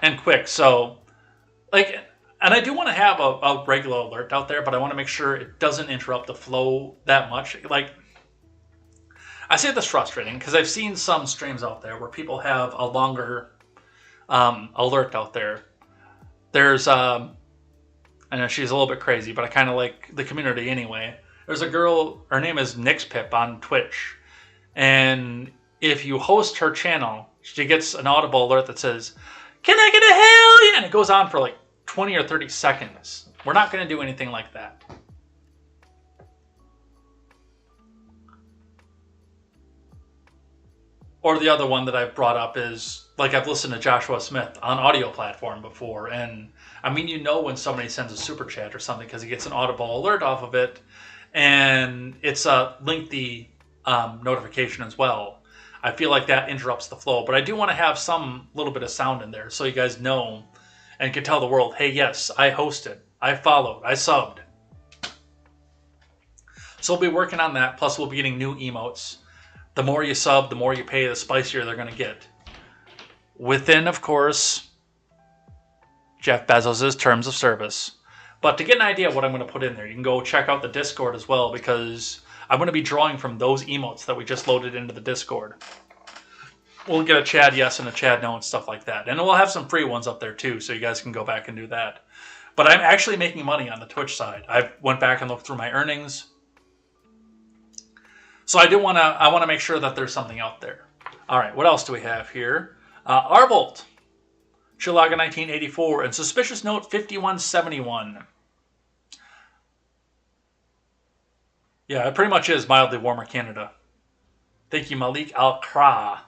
and quick. So, and I do want to have a regular alert out there, but I want to make sure it doesn't interrupt the flow that much. I say this frustrating because I've seen some streams out there where people have a longer alert out there. There's, I know she's a little bit crazy, but I kind of like the community anyway. There's a girl, her name is NixPip on Twitch. And if you host her channel, she gets an audible alert that says, "Can I get a hell yeah?" And it goes on for like 20 or 30 seconds. We're not going to do anything like that. Or the other one that I've brought up is, like, I've listened to Joshua Smith on audio platform before, and I mean, you know when somebody sends a super chat or something because he gets an audible alert off of it, and it's a lengthy notification as well. I feel like that interrupts the flow, but I do want to have some little bit of sound in there so you guys know and can tell the world, hey, yes, I hosted, I followed, I subbed. So we'll be working on that, plus we'll be getting new emotes. The more you sub, the more you pay, the spicier they're going to get. Within, of course, Jeff Bezos' terms of service. But to get an idea of what I'm going to put in there, you can go check out the Discord as well, because I'm going to be drawing from those emotes that we just loaded into the Discord. We'll get a Chad yes and a Chad no and stuff like that. And we'll have some free ones up there too, so you guys can go back and do that. But I'm actually making money on the Twitch side. I went back and looked through my earnings. So I want to make sure that there's something out there. All right, what else do we have here? Arbolt, Chilaga 1984, and Suspicious Note 5171. Yeah, it pretty much is mildly warmer Canada. Thank you, Malik Al-Kra.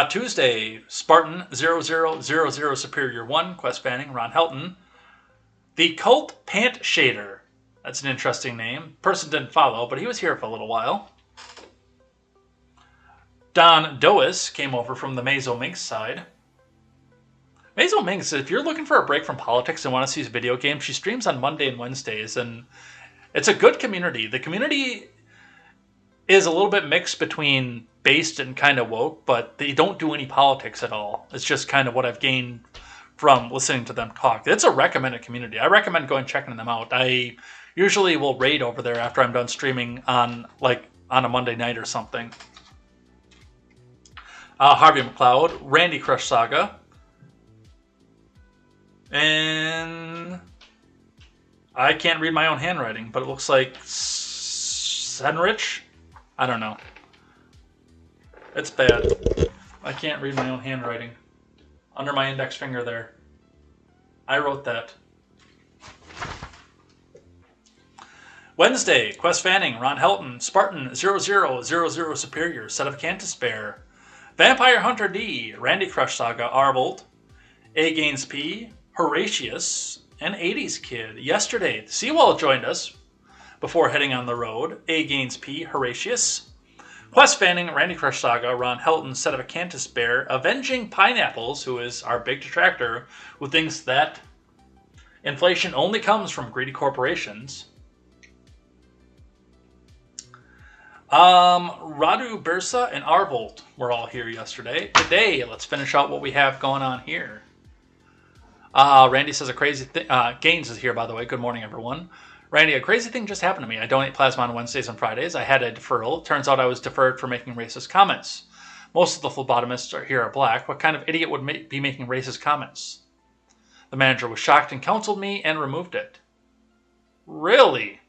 Tuesday, Spartan 0000 Superior 1, Quest Fanning, Ron Helton. The Cult Pant Shader. That's an interesting name. Person didn't follow, but he was here for a little while. Don Dois came over from the Mazo Minx side. Mazo Minx, if you're looking for a break from politics and want to see video games, she streams on Monday and Wednesdays, and it's a good community. The community is a little bit mixed between based and kind of woke, but they don't do any politics at all. It's just kind of what I've gained from listening to them talk. It's a recommended community. I recommend going checking them out. I usually will raid over there after I'm done streaming on a Monday night or something. Harvey McLeod, Randy Crush Saga, and I can't read my own handwriting, but it looks like Senrich. I don't know. It's bad. I can't read my own handwriting. Under my index finger there. I wrote that. Wednesday, Quest Fanning, Ron Helton, Spartan 0000 Superior, Set of Cantus Bear, Vampire Hunter D, Randy Crush Saga, Arbolt, A Gaines P, Horatius, and 80s Kid. Yesterday, Seawall joined us before heading on the road. A Gaines P, Horatius, Quest Fanning, Randy Crush Saga, Ron Helton, Set of a Cantus Bear, Avenging Pineapples, who is our big detractor, who thinks that inflation only comes from greedy corporations. Radu Bursa and Arbolt were all here yesterday. Today, let's finish out what we have going on here. Randy says a crazy thing. Gaines is here, by the way. Good morning, everyone. Randy, a crazy thing just happened to me. I donate plasma on Wednesdays and Fridays. I had a deferral. Turns out I was deferred for making racist comments. Most of the phlebotomists here are black. What kind of idiot would be making racist comments? The manager was shocked and counseled me and removed it. Really?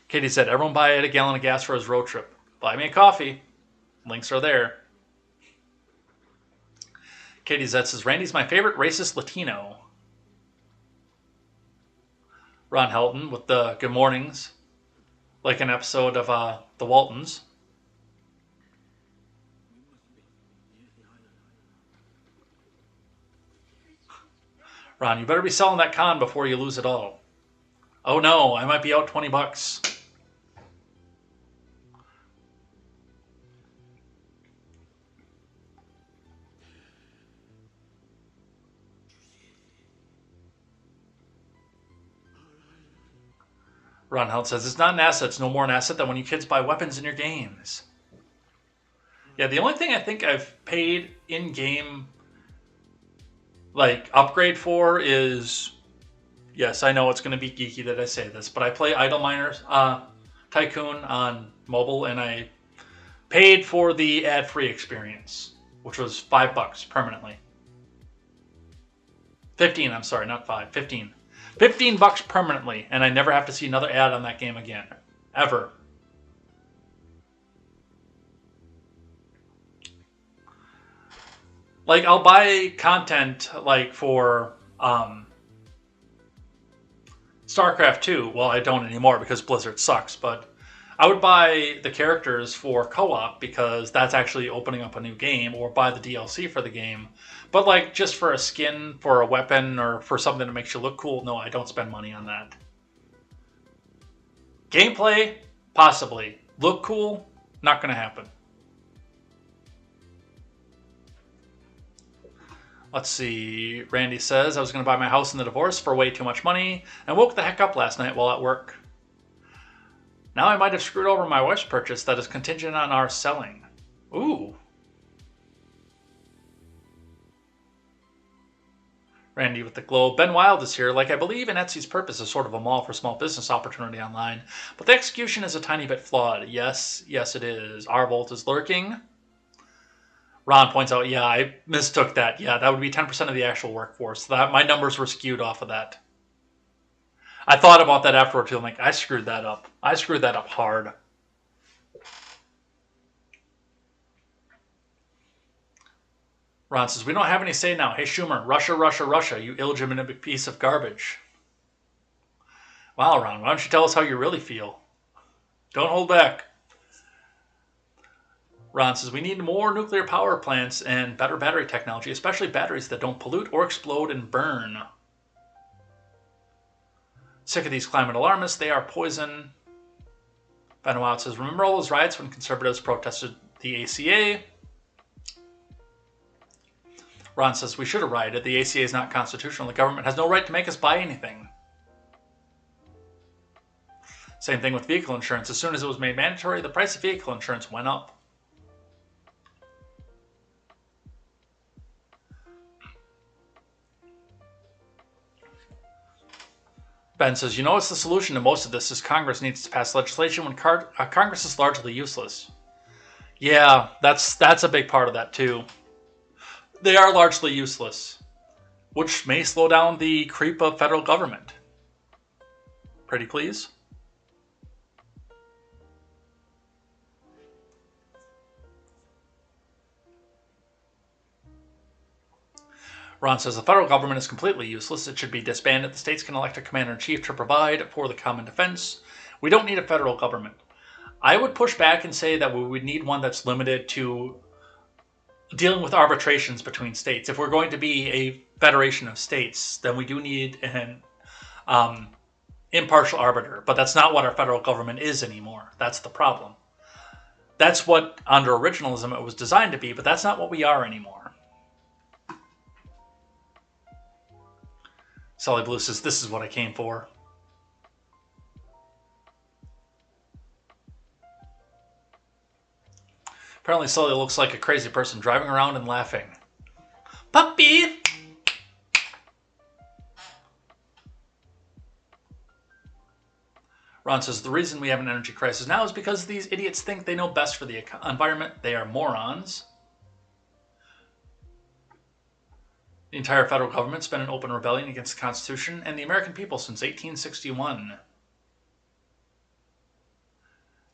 KTZed, everyone buy a gallon of gas for his road trip. Buy me a coffee. Links are there. KTZed says, Randy's my favorite racist Latino. Ron Helton with the good mornings. Like an episode of The Waltons. Ron, you better be selling that con before you lose it all. Oh no, I might be out $20. Ron Held says, it's not an asset. It's no more an asset than when you kids buy weapons in your games. Yeah, the only thing I think I've paid in-game upgrade for is, yes, I know it's going to be geeky that I say this, but I play Idle Miners Tycoon on mobile, and I paid for the ad-free experience, which was $5 permanently. 15, I'm sorry, not 5, 15. $15 permanently, and I never have to see another ad on that game again. Ever. I'll buy content, for StarCraft 2. Well, I don't anymore because Blizzard sucks, but I would buy the characters for co-op because that's actually opening up a new game, or buy the DLC for the game. But just for a skin, for a weapon, or for something that makes you look cool, no, I don't spend money on that. Gameplay, possibly. Look cool, not going to happen. Let's see, Randy says, I was going to buy my house in the divorce for way too much money, and woke the heck up last night while at work. Now I might have screwed over my wife's purchase that is contingent on our selling. Ooh. Randy with the glow. Ben Wild is here. I believe in Etsy's purpose is sort of a mall for small business opportunity online, but the execution is a tiny bit flawed. Yes, it is. Arbolt is lurking. Ron points out, yeah, I mistook that. Yeah, that would be 10% of the actual workforce. That my numbers were skewed off of that. I thought about that afterward too. I'm like, I screwed that up. I screwed that up hard. Ron says, we don't have any say now. Hey, Schumer, Russia, Russia, Russia, you illegitimate piece of garbage. Wow, Ron, why don't you tell us how you really feel? Don't hold back. Ron says, we need more nuclear power plants and better battery technology, especially batteries that don't pollute or explode and burn. Sick of these climate alarmists. They are poison. Vanuatu says, remember all those riots when conservatives protested the ACA? Ron says, we should have rioted. The ACA is not constitutional. The government has no right to make us buy anything. Same thing with vehicle insurance. As soon as it was made mandatory, the price of vehicle insurance went up. Ben says, you know what's the solution to most of this is Congress needs to pass legislation when Congress is largely useless. Yeah, that's a big part of that too. They are largely useless, which may slow down the creep of federal government. Pretty please? Ron says the federal government is completely useless. It should be disbanded. The states can elect a commander-in-chief to provide for the common defense. We don't need a federal government. I would push back and say that we would need one that's limited to dealing with arbitrations between states. If we're going to be a federation of states, then we do need an impartial arbiter. But that's not what our federal government is anymore. That's the problem. That's what, under originalism, it was designed to be, but that's not what we are anymore. Sully Blue says, this is what I came for. Apparently Sully looks like a crazy person driving around and laughing. Puppy! Ron says, the reason we have an energy crisis now is because these idiots think they know best for the environment. They are morons. The entire federal government's been in open rebellion against the Constitution and the American people since 1861.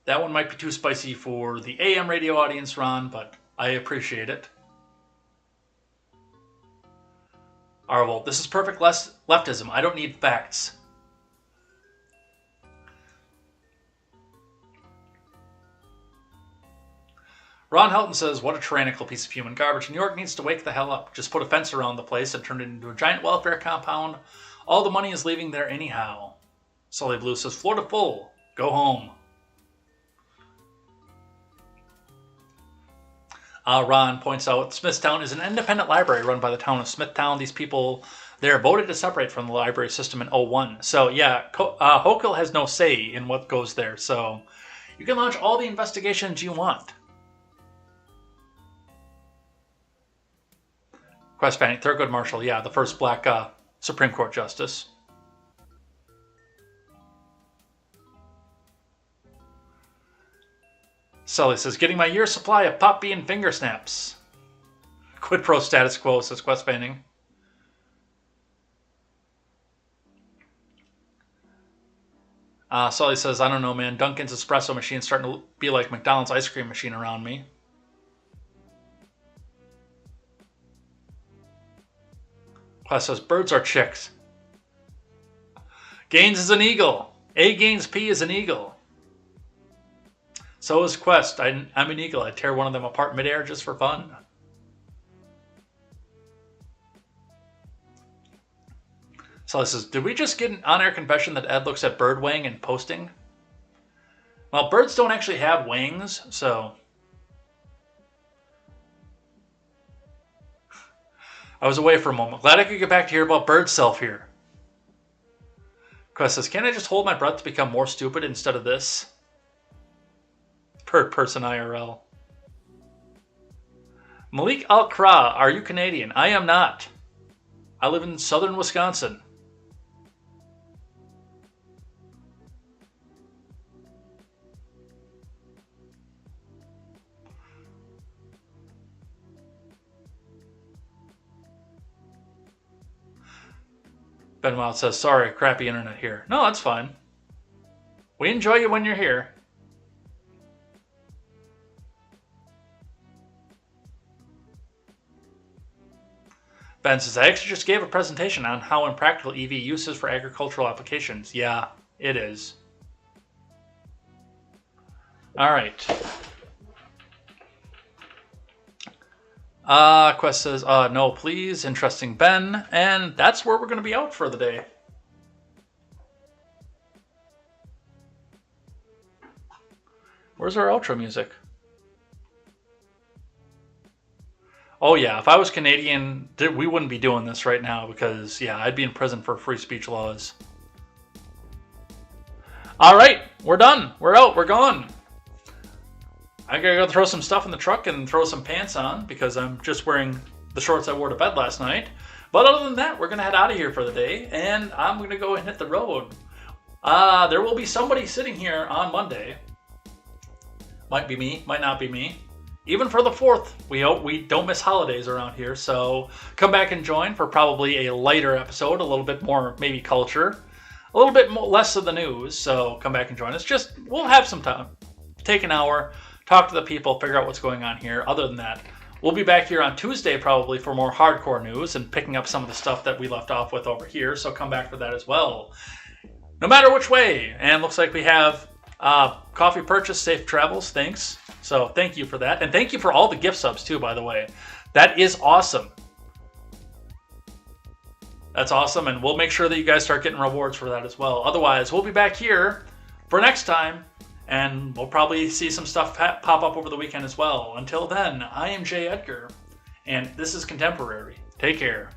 That one might be too spicy for the AM radio audience, Ron, but I appreciate it. Arvold, this is perfect leftism. I don't need facts. Ron Helton says, what a tyrannical piece of human garbage. New York needs to wake the hell up. Just put a fence around the place and turn it into a giant welfare compound. All the money is leaving there anyhow. Sully Blue says, Florida full. Go home. Ron points out, Smithtown is an independent library run by the town of Smithtown. These people there voted to separate from the library system in 2001. So yeah, Hochul has no say in what goes there. So you can launch all the investigations you want. Quest Fanning, Thurgood Marshall, yeah, the first black Supreme Court justice. Sully says, getting my year's supply of Pop Bee and finger snaps. Quid pro status quo, says Quest Fanning. Sully says, I don't know, man. Dunkin's espresso machine's starting to be like McDonald's ice cream machine around me. Quest says, birds are chicks. Gaines is an eagle. A Gaines P is an eagle. So is Quest. I'm an eagle. I tear one of them apart midair just for fun. Sully says, did we just get an on-air confession that Ed looks at bird weighing and posting? Well, birds don't actually have wings, so... I was away for a moment. Glad I could get back to hear about bird self here. Quest says, can't I just hold my breath to become more stupid instead of this? Bird person IRL. Malik Al-Kra, are you Canadian? I am not. I live in southern Wisconsin. Ben Wild says, sorry, crappy internet here. No, that's fine. We enjoy you when you're here. Ben says, I actually just gave a presentation on how impractical EV use is for agricultural applications. Yeah, it is. All right. Quest says, no, please. Interesting, Ben. And that's where we're going to be out for the day. Where's our outro music? Oh, yeah. If I was Canadian, we wouldn't be doing this right now because, yeah, I'd be in prison for free speech laws. All right. We're done. We're out. We're gone. I gotta go throw some stuff in the truck and throw some pants on because I'm just wearing the shorts I wore to bed last night. But other than that, we're gonna head out of here for the day, and I'm gonna go and hit the road. There will be somebody sitting here on Monday. Might be me, might not be me. Even for the 4th, we don't miss holidays around here, so come back and join for probably a lighter episode, a little bit more maybe culture, a little bit less of the news. So come back and join us. We'll have some time. Take an hour. Talk to the people, figure out what's going on here. Other than that, we'll be back here on Tuesday probably for more hardcore news and picking up some of the stuff that we left off with over here. So come back for that as well. No matter which way. And looks like we have coffee purchase, safe travels. Thanks. So thank you for that. And thank you for all the gift subs too, by the way. That is awesome. That's awesome. And we'll make sure that you guys start getting rewards for that as well. Otherwise, we'll be back here for next time. And we'll probably see some stuff pop up over the weekend as well. Until then, I am Jay Edgar, and this is Contemporary. Take care.